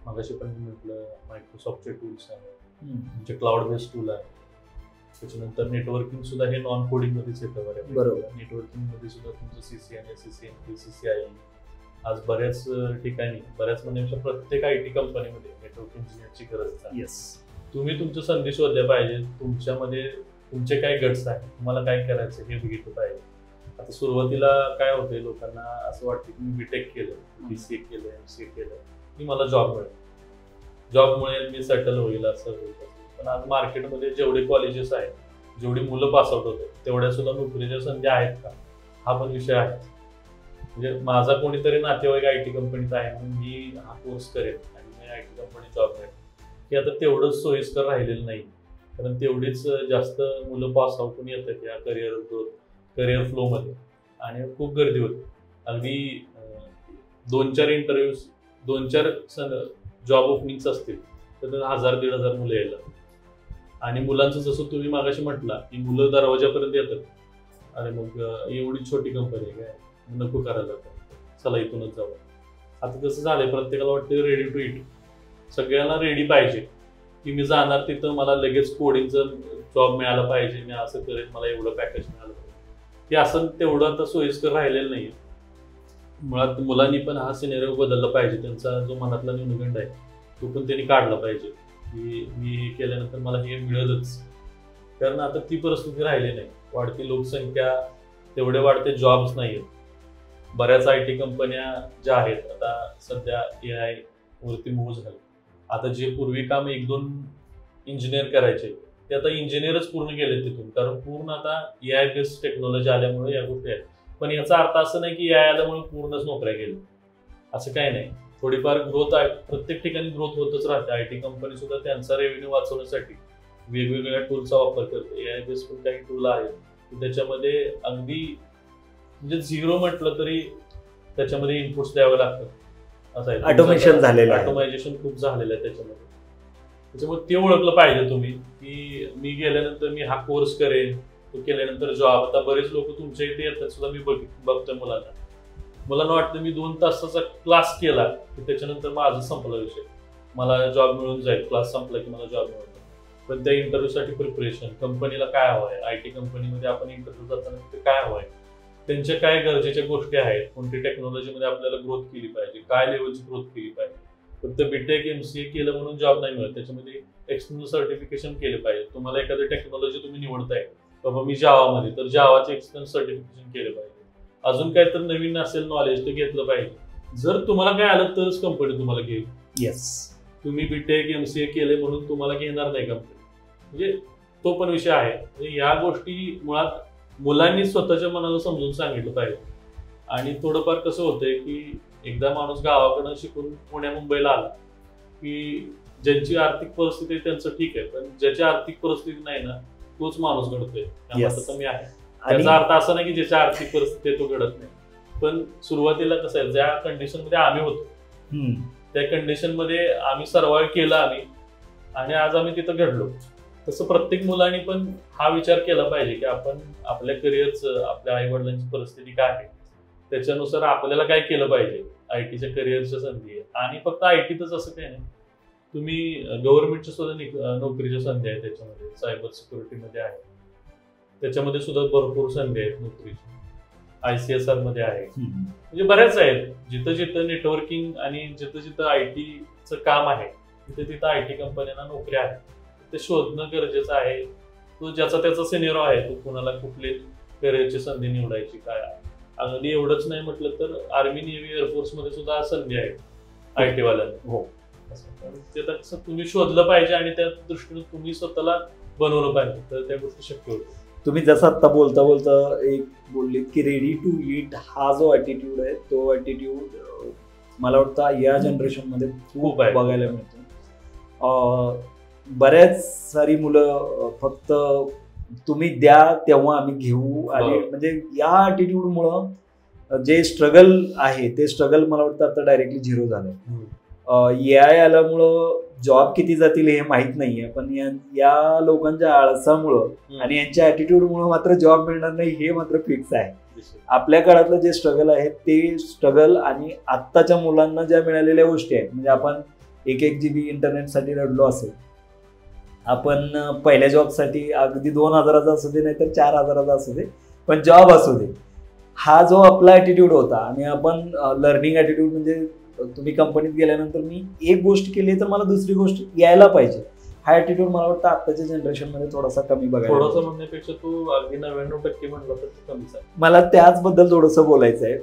मागाशी पण मी म्हटलं मायक्रोसॉफ्टचे टूल्स आहे, तुमचे क्लाउड बेस्ड टूल आहे. त्याच्यानंतर नेटवर्किंग सुद्धा हे नॉन कोडिंग मध्येच येतं. बरोबर, नेटवर्किंग मध्ये सुद्धा तुमचं CCNA, CCNP, CCIE आज बऱ्याच ठिकाणी, बऱ्याच म्हणण्यापेक्षा प्रत्येक IT कंपनीमध्ये नेटवर्क इंजिनियरची गरज आहे. तुम्ही तुमच्या संधी शोधल्या पाहिजे. तुमच्यामध्ये तुमचे काय गट्स आहे, तुम्हाला काय करायचं हे बघितलं पाहिजे. आता सुरुवातीला काय होतंय, लोकांना असं वाटतं की मी BTech केलं, BCA केलं, MCA केलं की मला जॉब मिळेल, जॉब मिळेल, मी सेटल होईल, असं होईल. पण आज मार्केटमध्ये जेवढे कॉलेजेस आहेत, जेवढी मुलं पासआउट होतात, तेवढ्या सुद्धा नोकरीच्या संधी आहेत का, हा पण विषय आहे. म्हणजे माझा कोणीतरी नातेवाईक IT कंपनीत आहे म्हणून मी हा कोर्स करेन आणि मी IT कंपनीत जॉब मिळेल, की आता तेवढंच सोयीस्कर राहिलेलं नाही. कारण तेवढीच जास्त मुलं पास आउट होऊन येतात या करिअर फ्लोमध्ये आणि खूप गर्दी होते. अगदी 2-4 इंटरव्ह्यूज, 2-4 जॉब ओपनिंग्स असतील तर 1000-1500 मुलं यायला. आणि मुलांचं जसं तुम्ही मागाशी म्हटला की मुलं दरवाजापर्यंत येतात, अरे मग एवढी छोटी कंपनी आहे काय, नको करायला, चला इथूनच जावं. आता कसं झालंय, प्रत्येकाला वाटतं रेडी टू इट, सगळ्यांना रेडी पाहिजे की मी जाणार तिथं, मला लगेच कोडिंगचं जॉब मिळाला पाहिजे, मी असं करेन, मला एवढं पॅकेज मिळालं पाहिजे. ते असं तेवढं आता सोयीस्कर राहिलेलं नाही. मुळात मुलांनी पण हा सिनेरिओ बदलला पाहिजे. त्यांचा जो मनातला न्यूनगंड आहे तो पण त्यांनी काढला पाहिजे की मी हे केल्यानंतर मला हे मिळेलच. कारण आता ती परिस्थिती राहिली नाही. वाढती लोकसंख्या, तेवढे वाढते जॉब्स नाही आहेत. बऱ्याच IT कंपन्या ज्या आहेत आता सध्या AI वरती मूव्ह झाले. आता जे पूर्वी काम 1-2 इंजिनियर करायचे ते आता इंजिनियरच पूर्ण गेले तिथून, कारण पूर्ण आता AI बेस्ड टेक्नॉलॉजी आल्यामुळे या गोष्टी आहेत. पण याचा अर्थ असं नाही की AI आल्यामुळे पूर्णच नोकऱ्या गेल्या, असं काही नाही. थोडीफार ग्रोथ आहे, प्रत्येक ठिकाणी ग्रोथ होतच राहते. IT कंपनी सुद्धा त्यांचा रेव्हेन्यू वाचवण्यासाठी वेगवेगळ्या टूलचा वापर करते. AI बेस्ड पण काही टूल आहेत त्याच्यामध्ये अगदी म्हणजे 0 म्हटलं तरी त्याच्यामध्ये इनपुट्स द्यावे लागतात. असं आहे, ऑटोमेशन झालेलं आहे, ऑटोमायझेशन खूप झालेलं आहे त्याच्यामध्ये. त्याच्यामुळे ते ओळखलं पाहिजे तुम्ही की मी गेल्यानंतर मी हा कोर्स करेन, तो केल्यानंतर जॉब. आता बरेच लोक तुमच्या इथे येतात सुद्धा, मी बघतोय मुलांना वाटतं मी 2 तासाचा क्लास केला की त्याच्यानंतर माझं संपला विषय, मला जॉब मिळून जाईल, क्लास संपला की मला जॉब मिळून जाईल. पण त्या इंटरव्ह्यूसाठी प्रिपरेशन, कंपनीला काय हवं आहे, IT कंपनीमध्ये आपण इंटरव्ह्यू जाताना तिथे काय हवं आहे, त्यांच्या काय गरजेच्या गोष्टी आहेत, कोणती टेक्नॉलॉजीमध्ये आपल्याला ग्रोथ केली पाहिजे, काय लेवलची ग्रोथ केली पाहिजे. फक्त BTech MCA केलं म्हणून जॉब नाही मिळत, त्याच्यामध्ये एक्सटर्नल सर्टिफिकेशन केले पाहिजे. तुम्हाला एखादी टेक्नॉलॉजी तुम्ही निवडताय, बाबा मी जावामध्ये, तर जावाचे एक्सटर्नल सर्टिफिकेशन केले पाहिजे. अजून काय तर नवीन असेल नॉलेज ते घेतलं पाहिजे. जर तुम्हाला काय आलं तरच कंपनी तुम्हाला घेईल. तुम्ही BTech MCA केले म्हणून तुम्हाला घेणार नाही कंपनी, म्हणजे तो पण विषय आहे. म्हणजे या गोष्टी मुळात मुलांनी स्वतःच्या मनाला समजून सांगितलं पाहिजे. आणि थोडंफार कसं होतंय की एकदा माणूस गावाकडनं शिकून पुण्या मुंबईला आला की ज्यांची आर्थिक परिस्थिती आहे त्यांचं ठीक आहे, पण ज्याची आर्थिक परिस्थिती नाही ना तोच माणूस घडतोय. त्यामुळे मी आहे, त्याचा अर्थ असा नाही की ज्याची आर्थिक परिस्थिती आहे तो घडत नाही. पण सुरुवातीला कसं आहे, ज्या कंडिशन मध्ये आम्ही होतो त्या कंडिशन मध्ये आम्ही सर्वाइव्ह केला आम्ही, आणि आज आम्ही तिथं घडलो. तसं प्रत्येक मुलांनी पण हा विचार केला पाहिजे की आपण आपल्या करिअरचं, आपल्या आई वडिलांची परिस्थिती काय आहे त्याच्यानुसार आपल्याला काय केलं पाहिजे. ITच्या करिअरच्या संधी आहे, आणि फक्त ITतच असं काही नाही, तुम्ही गव्हर्नमेंटच्या सुद्धा नोकरीच्या संधी आहेत त्याच्यामध्ये, सायबर सिक्युरिटीमध्ये आहे, त्याच्यामध्ये सुद्धा भरपूर संधी आहेत नोकरीची, ICSR मध्ये आहे, म्हणजे बऱ्याच आहेत. जिथं जिथं नेटवर्किंग आणि जिथं जिथं IT चं काम आहे तिथं तिथं IT कंपन्यांना नोकऱ्या आहेत, ते शोधणं गरजेचं आहे. तो ज्याचा त्याचा सिनियर आहे, तो कुणाला कुठली करिअरची संधी निवडायची काय. अगदी एवढंच नाही म्हटलं तर आर्मी, नेव्ही, एअरफोर्स मध्ये सुद्धा संधी आहे IT वाल्यांना. हो, ते तसं तुम्ही शोधलं पाहिजे आणि त्या दृष्टीने तुम्ही स्वतःला बनवलं पाहिजे, तर त्या गोष्टी शक्य होतील. तुम्ही जसं आता बोलता बोलता एक बोलले की रेडी टू ईट हा जो ॲटिट्यूड आहे, तो ॲटिट्यूड मला वाटतं या जनरेशनमध्ये खूप बघायला मिळतो. बऱ्याच सारी मुलं फक्त तुम्ही द्या तेव्हा आम्ही घेऊ, आणि म्हणजे या ॲटिट्यूडमुळं जे स्ट्रगल आहे ते स्ट्रगल मला वाटतं आता डायरेक्टली झिरो झालंय. AI आल्यामुळं जॉब किती जातील हे माहित नाहीये, पण या लोकांच्या आळसामुळं आणि यांच्या ॲटिट्यूडमुळं मात्र जॉब मिळणार नाही हे मात्र फिक्स आहे. आपल्या काळातलं जे स्ट्रगल आहे ते स्ट्रगल आणि आत्ताच्या मुलांना ज्या मिळालेल्या गोष्टी आहेत, म्हणजे आपण 1 GB इंटरनेटसाठी रडलो असेल, आपण पहिल्या जॉबसाठी अगदी 2000चा असू दे नाहीतर 4000चा असू दे, पण जॉब असू दे, हा जो आपला ॲटिट्यूड होता. आणि आपण लर्निंग ॲटिट्यूड म्हणजे तुम्ही कंपनीत गेल्यानंतर मी एक गोष्ट केली तर मला दुसरी गोष्ट यायला पाहिजे, हा ॲटिट्यूड मला वाटतं आत्ताच्या जनरेशनमध्ये थोडासा कमी बघायला. थोडासा म्हणण्यापेक्षा तू अगदी 99% म्हणलं तर कमीच आहे. मला त्याचबद्दल थोडंसं बोलायचं आहे.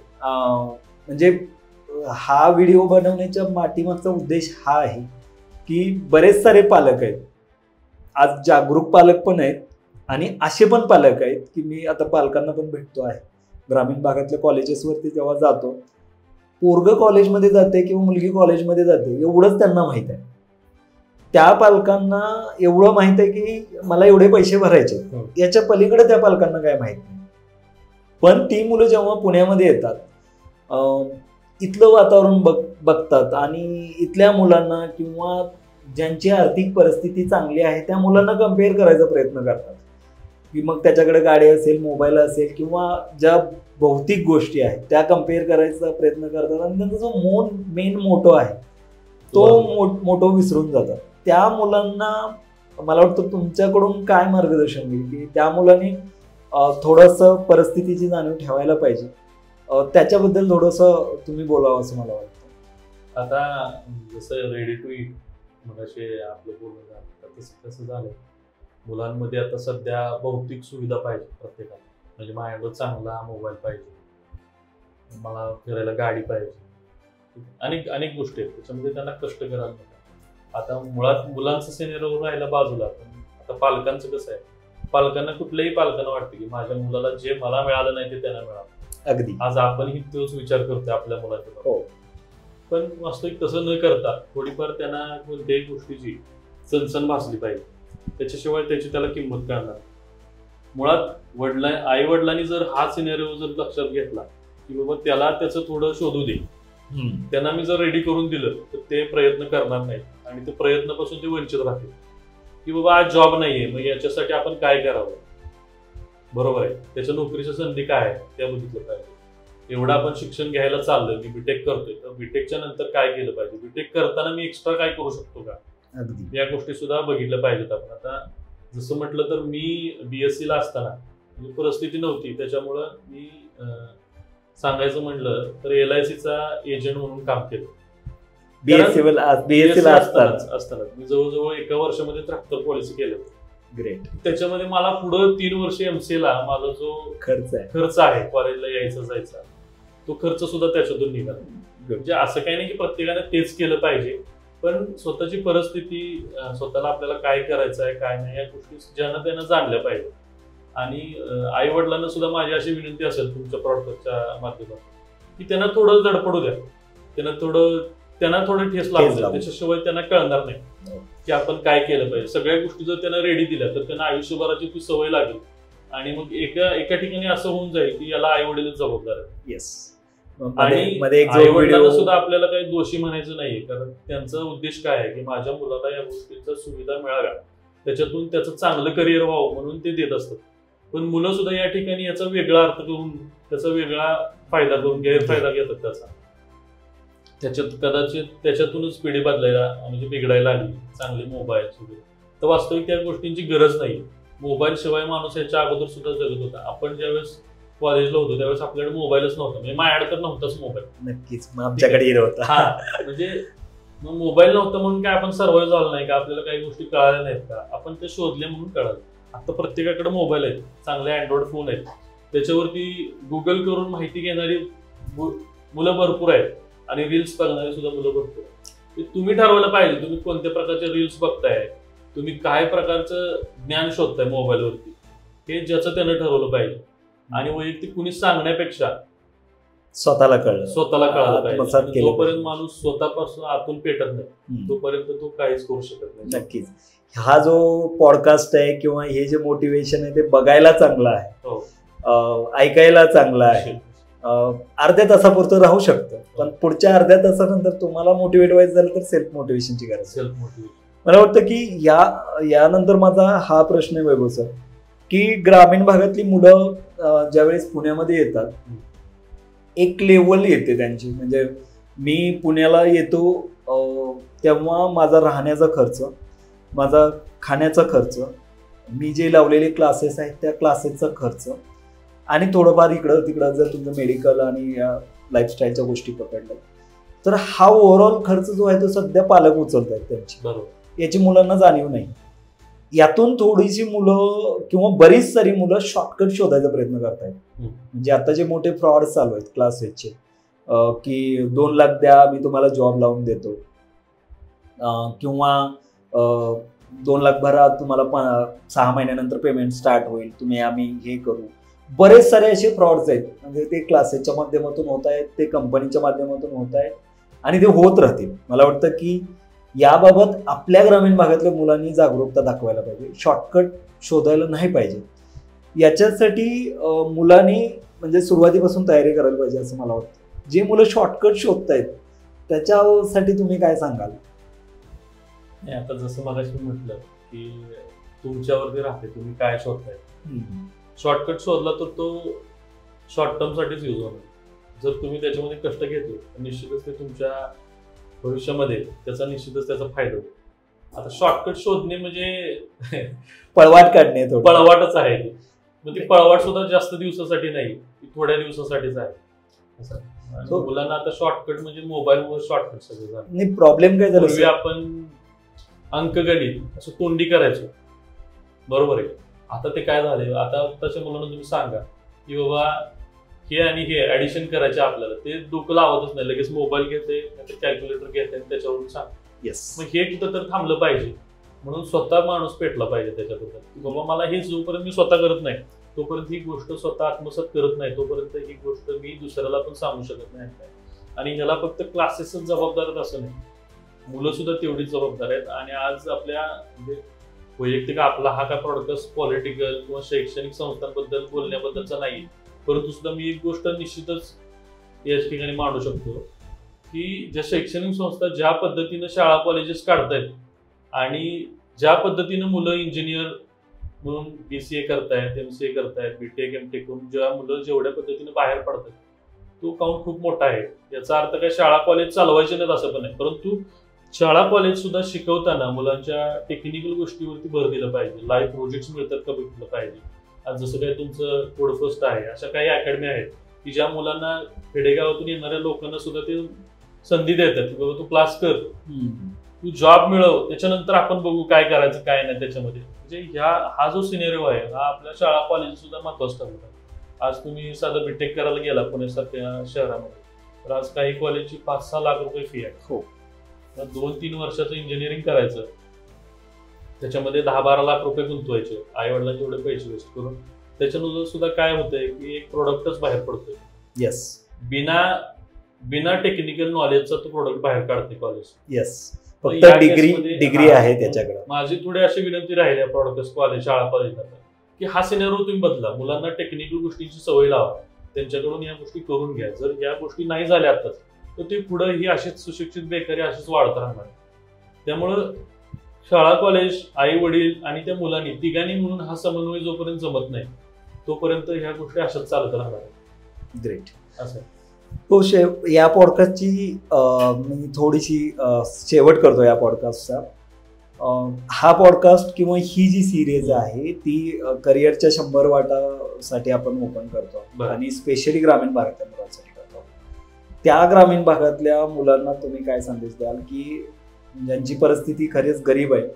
म्हणजे हा व्हिडिओ बनवण्याच्या पाठीमागचा उद्देश हा आहे की बरेच सारे पालक आहेत, आज जागरूक पालक पण आहेत आणि असे पण पालक आहेत की मी आता पालकांना पण भेटतो आहे ग्रामीण भागातल्या कॉलेजेसवरती जेव्हा जातो, पोरगं कॉलेजमध्ये जाते किंवा मुलगी कॉलेजमध्ये जाते एवढंच त्यांना माहीत आहे. त्या पालकांना एवढं माहीत आहे की मला एवढे पैसे भरायचे, याच्या पलीकडे त्या पालकांना काय माहीत नाही. पण ती मुलं जेव्हा पुण्यामध्ये येतात, इथलं वातावरण बघतात आणि इथल्या मुलांना किंवा ज्यांची आर्थिक परिस्थिती चांगली आहे त्या मुलांना कम्पेअर करायचा प्रयत्न करतात की मग त्याच्याकडे गाडी असेल, मोबाईल असेल किंवा ज्या भौतिक गोष्टी आहेत त्या कम्पेअर करायचा प्रयत्न करतात आणि त्यांचा जो मेन मोटो आहे तो मोटो विसरून जातात. त्या मुलांना मला वाटतं तुमच्याकडून काय मार्गदर्शन होईल की त्या मुलांनी थोडंसं परिस्थितीची जाणीव ठेवायला पाहिजे, त्याच्याबद्दल थोडंसं तुम्ही बोलावं असं मला वाटतं. आता जसं रेडी टू ईट मगाशी आपलं बोलणं झालं तसं कसं झालं, मुलांमध्ये आता सध्या भौतिक सुविधा पाहिजे प्रत्येकाला. म्हणजे माझ्याकडे चांगला मोबाईल पाहिजे, मला फिरायला गाडी पाहिजे, अनेक गोष्टी आहेत त्याच्यामध्ये त्यांना कष्ट करायला नको. आता मुळात मुलांचं सिनेरिओ राहायला बाजूला, पण आता पालकांचं कसं आहे, पालकांना कुठल्याही पालकांना वाटतं की माझ्या मुलाला जे मला मिळालं नाही ते त्यांना मिळालं. अगदी आज आपणही तोच विचार करतोय आपल्या मुलाच्या. पण वास्तविक तसं न करता थोडीफार त्यांना कोणत्याही गोष्टीची सनसन भासली पाहिजे, त्याच्याशिवाय त्याची त्याला किंमत कळणार. मुळात आई वडिलांनी जर हा सिनेरिओ जर लक्षात घेतला की बाबा त्याला त्याचं थोडं शोधू दे, त्यांना मी जर रेडी करून दिलं तर ते प्रयत्न करणार नाही आणि ते प्रयत्नापासून ते वंचित राहतील की बाबा आज जॉब नाहीये, मग याच्यासाठी आपण काय करावं, बरोबर आहे, त्याच्या नोकरीच्या संधी काय आहे त्या बघितलं पाहिजे. एवढं आपण शिक्षण घ्यायला चाललं, मी बीटेक करतोय तर बीटेकच्या नंतर काय केलं पाहिजे, बीटेक करताना मी एक्स्ट्रा काय करू शकतो का, या गोष्टी सुद्धा बघितल्या पाहिजेत आपण. आता जसं म्हटलं तर मी BSc ला असताना परिस्थिती नव्हती, त्याच्यामुळं मी सांगायचं म्हणलं तर LICचा एजंट म्हणून काम केलं. BSc ला असताना मी जवळजवळ 1 वर्षामध्ये 73 पॉलिसी केलं. ग्रेट. त्याच्यामध्ये मला पुढं 3 वर्ष MCA ला माझा जो खर्च आहे कॉलेजला यायचा जायचा तो खर्च सुद्धा त्याच्यातून निघाला. म्हणजे असं काही नाही की प्रत्येकाने तेच केलं पाहिजे, पण स्वतःची परिस्थिती, स्वतःला आपल्याला काय करायचं आहे काय नाही या गोष्टी ज्यांना त्यांना जाणल्या पाहिजे. आणि आई वडिलांना सुद्धा माझी अशी विनंती असेल तुमच्या प्रॉडक्टच्या माध्यमातून की त्यांना थोडं धडपडू द्या, त्यांना थोडं ठेस लागू द्या, त्याच्याशिवाय त्यांना कळणार नाही की आपण काय केलं पाहिजे. सगळ्या गोष्टी जर त्यांना रेडी दिल्या तर त्यांना आयुष्यभराची ती सवय लागेल आणि मग एका ठिकाणी असं होऊन जाईल की याला आई वडीलच जबाबदार आहे. येस. आणि आई वडिलांना सुद्धा आपल्याला काही दोषी म्हणायचं नाहीये, कारण त्यांचा उद्देश काय आहे की माझ्या मुलाला या गोष्टींचा सुविधा मिळाव्या, त्याच्यातून त्याचं चांगलं करिअर व्हावं म्हणून ते देत असतात. पण मुलं सुद्धा या ठिकाणी याचा वेगळा अर्थ करून त्याचा वेगळा फायदा करून गैरफायदा घेतात त्याचा. त्याच्यात कदाचित त्याच्यातूनच पिढी बदलायला म्हणजे बिघडायला आली, चांगले मोबाईल वगैरे. तर वास्तविक त्या गोष्टींची गरज नाही. मोबाईल शिवाय माणूस याच्या अगोदर सुद्धा जगत होता. आपण ज्यावेळेस कॉलेजला होतो त्यावेळेस आपल्याकडे मोबाईलच नव्हता, म्हणजे माझ्याकडे तर नव्हताच मोबाईल. नक्कीच, आमच्याकडे होता. म्हणजे मग मोबाईल नव्हतं म्हणून काय आपण सर्वाइव्ह झालं नाही का, आपल्याला काही गोष्टी कळाल्या नाहीत का, आपण ते शोधले म्हणून कळालं. आता प्रत्येकाकडे मोबाईल आहेत, चांगले अँड्रॉइड फोन आहेत, त्याच्यावरती गुगल करून माहिती घेणारी मुलं भरपूर आहेत आणि रील्स बघणारी सुद्धा मुलं भरपूर आहेत. तुम्ही ठरवलं पाहिजे तुम्ही कोणत्या प्रकारचे रील्स बघताय, तुम्ही काय प्रकारचं ज्ञान शोधताय मोबाईलवरती, हे ज्याचं त्यानं ठरवलं पाहिजे. आणि वैयक्तिक कुणी सांगण्यापेक्षा स्वतःला कळलं पाहिजे. जोपर्यंत माणूस स्वतःपासून आतून पेटत नाही तोपर्यंत तो काहीच करू शकत नाही. नक्कीच. हा जो पॉडकास्ट आहे किंवा हे जे मोटिवेशन आहे ते बघायला चांगलं आहे, ऐकायला चांगलं आहे, अर्ध्या तासापुरतं राहू शकतं, पण पुढच्या अर्ध्या तासानंतर तुम्हाला मोटिवेट व्हायचं झालं तर सेल्फ मोटिवेशनची गरज आहे. मला वाटतं की यानंतर माझा हा प्रश्न आहे वैभव सर, की ग्रामीण भागातली मुलं ज्यावेळेस पुण्यामध्ये येतात एक लेवल येते त्यांची, म्हणजे मी पुण्याला येतो तेव्हा माझा राहण्याचा खर्च, माझा खाण्याचा खर्च, मी जे लावलेले क्लासेस आहेत त्या क्लासेसचा खर्च आणि थोडंफार इकडं तिकडं जर तुमचं मेडिकल आणि लाईफस्टाईलच्या गोष्टी पकडल्या तर हा ओव्हरऑल खर्च जो आहे तो सध्या पालक उचलत आहेत त्यांची. बरोबर. याची मुलांना जाणीव नाही. यातून थोडीशी मुलं किंवा बरीच सारी मुलं शॉर्टकट शोधायचा प्रयत्न करतायत. म्हणजे आता जे मोठे फ्रॉड चालू आहेत क्लासेसचे, की 2 लाख द्या मी तुम्हाला जॉब लावून देतो, किंवा 2 लाख भरा तुम्हाला 6 महिन्यानंतर पेमेंट स्टार्ट होईल, आम्ही हे करू. बरेच सारे असे फ्रॉड्स आहेत, म्हणजे ते क्लासेसच्या माध्यमातून होत आहेत, ते कंपनीच्या माध्यमातून होत आहेत आणि ते होत राहतील. मला वाटतं की याबाबत आपल्या ग्रामीण भागातल्या मुलांनी जागरूकता दाखवायला पाहिजे, शॉर्टकट शोधायला नाही पाहिजे. याच्यासाठी मुलांनी म्हणजे सुरुवातीपासून तयारी करायला पाहिजे असं मला वाटतं. जे मुलं शॉर्टकट शोधतायत त्याच्यासाठी तुम्ही काय सांगाल? आता जसं मगाशी म्हटलं की तुमच्यावरती राहते तुम्ही काय शोधताय. शॉर्टकट शोधला तर तो शॉर्ट टर्म साठीच यूज होणार. जर तुम्ही त्याच्यामध्ये कष्ट घेतले तर निश्चितच ते तुमच्या भविष्यामध्ये त्याचा निश्चितच त्याचा फायदा होतो. आता शॉर्टकट शोधणे म्हणजे पळवाट काढणे, पळवाटच आहे. मग ती पळवाट सुद्धा जास्त दिवसासाठी नाही, ती थोड्या दिवसासाठीच आहे. मुलांना आता शॉर्टकट म्हणजे मोबाईलवर शॉर्टकट सगळं झालं. प्रॉब्लेम काय झाला, पूर्वी आपण अंकगणित असं तोंडी करायचो, बरोबर आहे. आता ते काय झाले, आता तशा मुलांना तुम्ही सांगा की बाबा हे आणि हे ऍडिशन करायचे आपल्याला, ते डोकं लावतच नाही, लगेच मोबाईल घेते, कॅल्क्युलेटर घेते आणि त्याच्यावरून सांग. मग हे कुठं तर थांबलं पाहिजे. म्हणून स्वतः माणूस पेटला पाहिजे त्याच्याबद्दल की बाबा मला हे जोपर्यंत मी स्वतः करत नाही तोपर्यंत ही गोष्ट स्वतः आत्मसात करत नाही तोपर्यंत ही गोष्ट मी दुसऱ्याला पण सांगू शकत नाही. आणि ह्याला फक्त क्लासेसच जबाबदार आहेत असं नाही, मुलं सुद्धा तेवढीच जबाबदार आहेत. आणि आज आपल्या म्हणजे वैयक्तिक आपला हा काय पॉडकास्ट पॉलिटिकल किंवा शैक्षणिक संस्थांबद्दल बोलण्याबद्दलचा नाही, परंतु सुद्धा मी एक गोष्ट निश्चितच या ठिकाणी मांडू शकतो की ज्या शैक्षणिक संस्था ज्या पद्धतीनं शाळा कॉलेजेस काढतायत आणि ज्या पद्धतीनं मुलं इंजिनियर म्हणून BCA करतायत, MCA करतायत, BTech MTech करून ज्या मुलं जेवढ्या पद्धतीनं बाहेर पडतात तो काउंट खूप मोठा आहे. याचा अर्थ काय शाळा कॉलेज चालवायचे नाहीत असं पण नाही, परंतु शाळा कॉलेज सुद्धा शिकवताना मुलांच्या टेक्निकल गोष्टीवरती भर दिला पाहिजे. लाईव्ह प्रोजेक्ट्स मिळतात का बघितलं पाहिजे. आज जसं काय तुमचं कोडफस्ट आहे, अशा काही अकॅडमी आहेत की ज्या मुलांना खेडेगावातून येणाऱ्या लोकांना सुद्धा ते संधी देतात की बाबा तू क्लास कर, तू जॉब मिळव, त्याच्यानंतर आपण बघू काय करायचं काय नाही त्याच्यामध्ये. म्हणजे हा जो सिनेरिओ आहे हा आपल्या शाळा कॉलेज सुद्धा महत्वाचा ठरवतात. आज तुम्ही साधं BTech करायला गेला पुण्यासारख्या शहरामध्ये तर आज काही कॉलेजची 5-6 लाख रुपये फी आहे. हो. 2-3 वर्षाचं इंजिनिअरिंग करायचं, त्याच्यामध्ये 10-12 लाख रुपये गुंतवायचे, आई वडिलांचे एवढे पैसे वेस्ट करून. त्याच्यानुसार सुद्धा काय होतंय की एक प्रोडक्टच बाहेर पडतोय. येस. बिना टेक्निकल नॉलेजचा तो प्रोडक्ट बाहेर काढते कॉलेज. येस. फक्त डिग्री आहे त्याच्याकडे. माझी थोडी अशी विनंती राहिली आहे पॉडकास्ट कॉलेज शाळा कॉलेजला की हा सिनेरिओ तुम्ही बदला, मुलांना टेक्निकल गोष्टींची सवय लावा, त्यांच्याकडून या गोष्टी करून घ्या. जर या गोष्टी नाही झाल्या आताच तर ते पुढे ही अशीच सुशिक्षित बेकारी अशीच वाढत राहणार. त्यामुळं शाळा कॉलेज, आई वडील आणि त्या मुलांनी तिघांनी म्हणून हा समन्वय जोपर्यंत जमत नाही तोपर्यंत ह्या गोष्टी अशाच चालत राहणार. ग्रेट. असं तो या पॉडकास्टची मी थोडीशी शेवट करतो या पॉडकास्टचा. हा पॉडकास्ट किंवा ही जी सिरीज आहे ती करिअरच्या 100 वाटासाठी आपण ओपन करतो आणि स्पेशली ग्रामीण भागातल्या मुलांसाठी करतो. त्या ग्रामीण भागातल्या मुलांना तुम्ही काय संदेश द्याल की ज्यांची परिस्थिती खरीच गरीब आहे,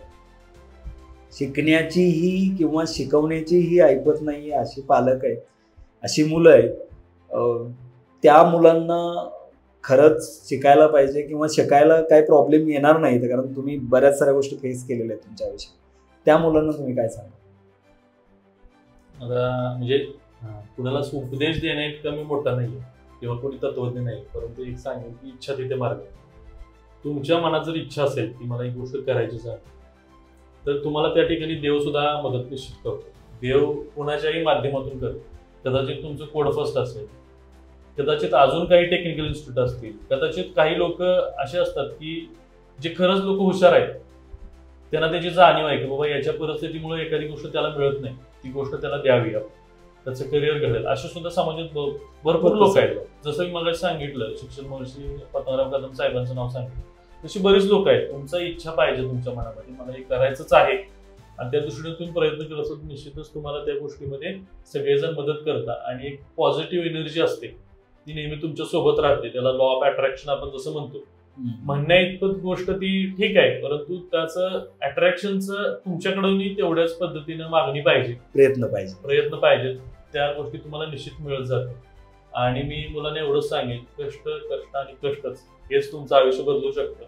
शिकण्याचीही किंवा शिकवण्याचीही ऐपत नाही अशी पालक आहेत, अशी मुलं आहेत, त्या मुलांना खरंच शिकायला पाहिजे किंवा शिकायला काही प्रॉब्लेम येणार नाही कारण तुम्ही बऱ्याच साऱ्या गोष्टी फेस केलेल्या आहेत तुमच्या आयुष्यात, त्या मुलांना तुम्ही काय सांगा? आता म्हणजे कुणाला उपदेश देणे इतका मी मोठा नाही किंवा कोणी तत्वज्ञ नाही, परंतु एक सांगेन की इच्छा तिथे मार्ग. तुमच्या मनात जर इच्छा असेल की मला एक गोष्ट करायचीच आहे तर तुम्हाला त्या ठिकाणी देव सुद्धा मदत निश्चित करतो. देव कोणाच्याही माध्यमातून करतो. कदाचित तुमचं कोड फर्स्ट असेल, कदाचित अजून काही टेक्निकल इन्स्टिट्यूट असतील, कदाचित काही लोक असे असतात की जे खरंच लोक हुशार आहेत, त्यांना त्याची जाणीव आहे की बाबा याच्या परिस्थितीमुळे एखादी गोष्ट त्याला मिळत नाही, ती गोष्ट त्याला द्यावी, त्याचं करिअर घडेल, असे सुद्धा समाजात भरपूर लोक आहेत. जसं मी मगाशी सांगितलं, शिक्षण महर्षी पद्मनाभ कदम साहेबांचं नाव सांगितलं, तशी बरीच लोक आहेत. तुमचा इच्छा पाहिजे तुमच्या मनामध्ये, मला हे करायचंच आहे आणि त्या दृष्टीने तुम्ही प्रयत्न केला असेल निश्चितच तुम्हाला त्या गोष्टीमध्ये सगळेजण मदत करतात आणि एक पॉझिटिव्ह एनर्जी असते ती नेहमी तुमच्या सोबत राहते. त्याला लॉ ऑफ अट्रॅक्शन आपण जसं म्हणतो, म्हणण्या इतपत गोष्ट ती ठीक आहे, परंतु त्याचं अट्रॅक्शनचं तुमच्याकडूनही तेवढ्याच पद्धतीनं मागणी पाहिजे, प्रयत्न पाहिजे, त्या गोष्टी तुम्हाला निश्चित मिळत जाते. आणि मी मुलांना एवढंच सांगेन, कष्ट आणि कष्टच हेच तुमचं आयुष्य बदलू शकतं.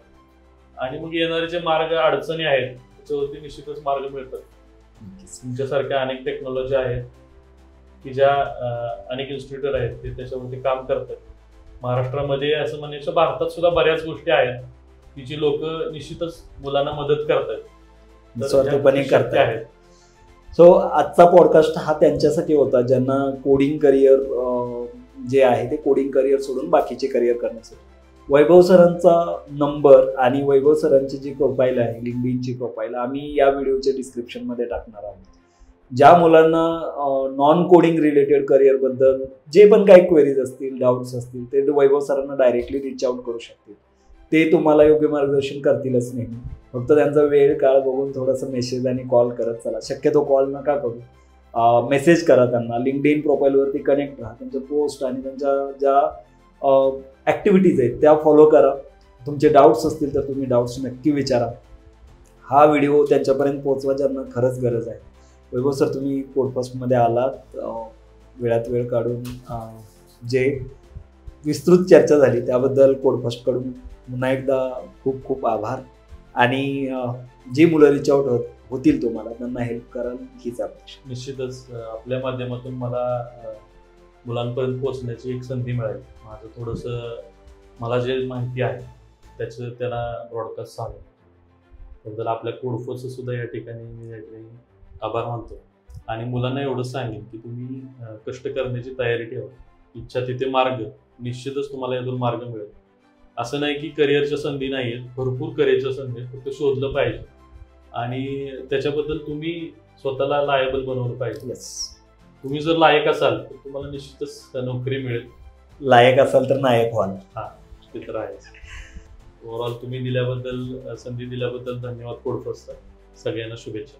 आणि मग येणारे जे मार्ग अडचणी आहेत त्याच्यावरती निश्चितच मार्ग मिळतात. तुमच्यासारख्या अनेक टेक्नॉलॉजी आहेत की ज्या अनेक इन्स्टिट्यूट आहेत ते त्याच्यावरती काम करतात. महाराष्ट्रामध्ये असं म्हणण्याच्या भारतात सुद्धा बऱ्याच गोष्टी आहेत की जी लोक निश्चितच मुलांना मदत करतात आहेत. सो आजचा पॉडकास्ट हा त्यांच्यासाठी होता ज्यांना कोडिंग करिअर जे आहे ते कोडिंग करिअर सोडून बाकीचे करिअर करण्यासाठी. वैभव सरांचा नंबर आणि वैभव सरांची जी प्रोफाईल आहे, लिंक्डइनची प्रोफाईल, आम्ही या व्हिडिओच्या डिस्क्रिप्शनमध्ये टाकणार आहोत. ज्या मुलांना नॉन कोडिंग रिलेटेड करिअरबद्दल जे पण काही क्वेरीज असतील, डाऊट्स असतील, ते वैभव सरांना डायरेक्टली रीच आउट करू शकतील. ते तुम्हाला योग्य मार्गदर्शन करतीलच नेहमी. फक्त त्यांचा वेळ काळ बघून थोडासा मेसेज आणि कॉल करत चला. शक्यतो कॉल नका करू, मेसेज करा त्यांना. लिंक्डइन प्रोफाईलवरती कनेक्ट राहा, त्यांच्या पोस्ट आणि त्यांच्या ज्या ॲक्टिव्हिटीज आहेत त्या फॉलो करा. तुमचे डाऊट्स असतील तर तुम्ही डाऊट्स नक्की विचारा. हा व्हिडिओ त्यांच्यापर्यंत पोहोचवा ज्यांना खरंच गरज आहे. वैभव सर, तुम्ही पॉडकास्टमध्ये आलात, वेळात वेळ काढून जे विस्तृत चर्चा झाली त्याबद्दल पॉडकास्टकडून पुन्हा एकदा खूप खूप आभार. आणि जी मुलं रिच आउट होतील तुम्हाला त्यांना हेल्प कराल हीच अपेक्षा. निश्चितच आपल्या माध्यमातून मला मुलांपर्यंत पोहोचण्याची एक संधी मिळाली. माझं थोडंसं मला जे माहिती आहे त्याचं त्याला ब्रॉडकास्ट झालं त्याबद्दल आपल्या कोडफोचं सुद्धा या ठिकाणी मी आभार मानतो. आणि मुलांना एवढंच सांगेन की तुम्ही कष्ट करण्याची तयारी ठेवा. इच्छा तिथे मार्ग, निश्चितच तुम्हाला यातून मार्ग मिळेल. असं नाही की करिअरच्या संधी नाही आहेत, भरपूर करिअरच्या संधी आहेत, फक्त शोधलं पाहिजे आणि त्याच्याबद्दल तुम्ही स्वतःला लायबल बनवलं पाहिजे. तुम्ही जर लायक असाल तर तुम्हाला निश्चितच नोकरी मिळेल. लायक असाल तर नायक व्हाल. हा, ते तर आहेच. ओव्हरऑल तुम्ही दिल्याबद्दल, संधी दिल्याबद्दल धन्यवाद. कोडफोर्सचा सगळ्यांना शुभेच्छा.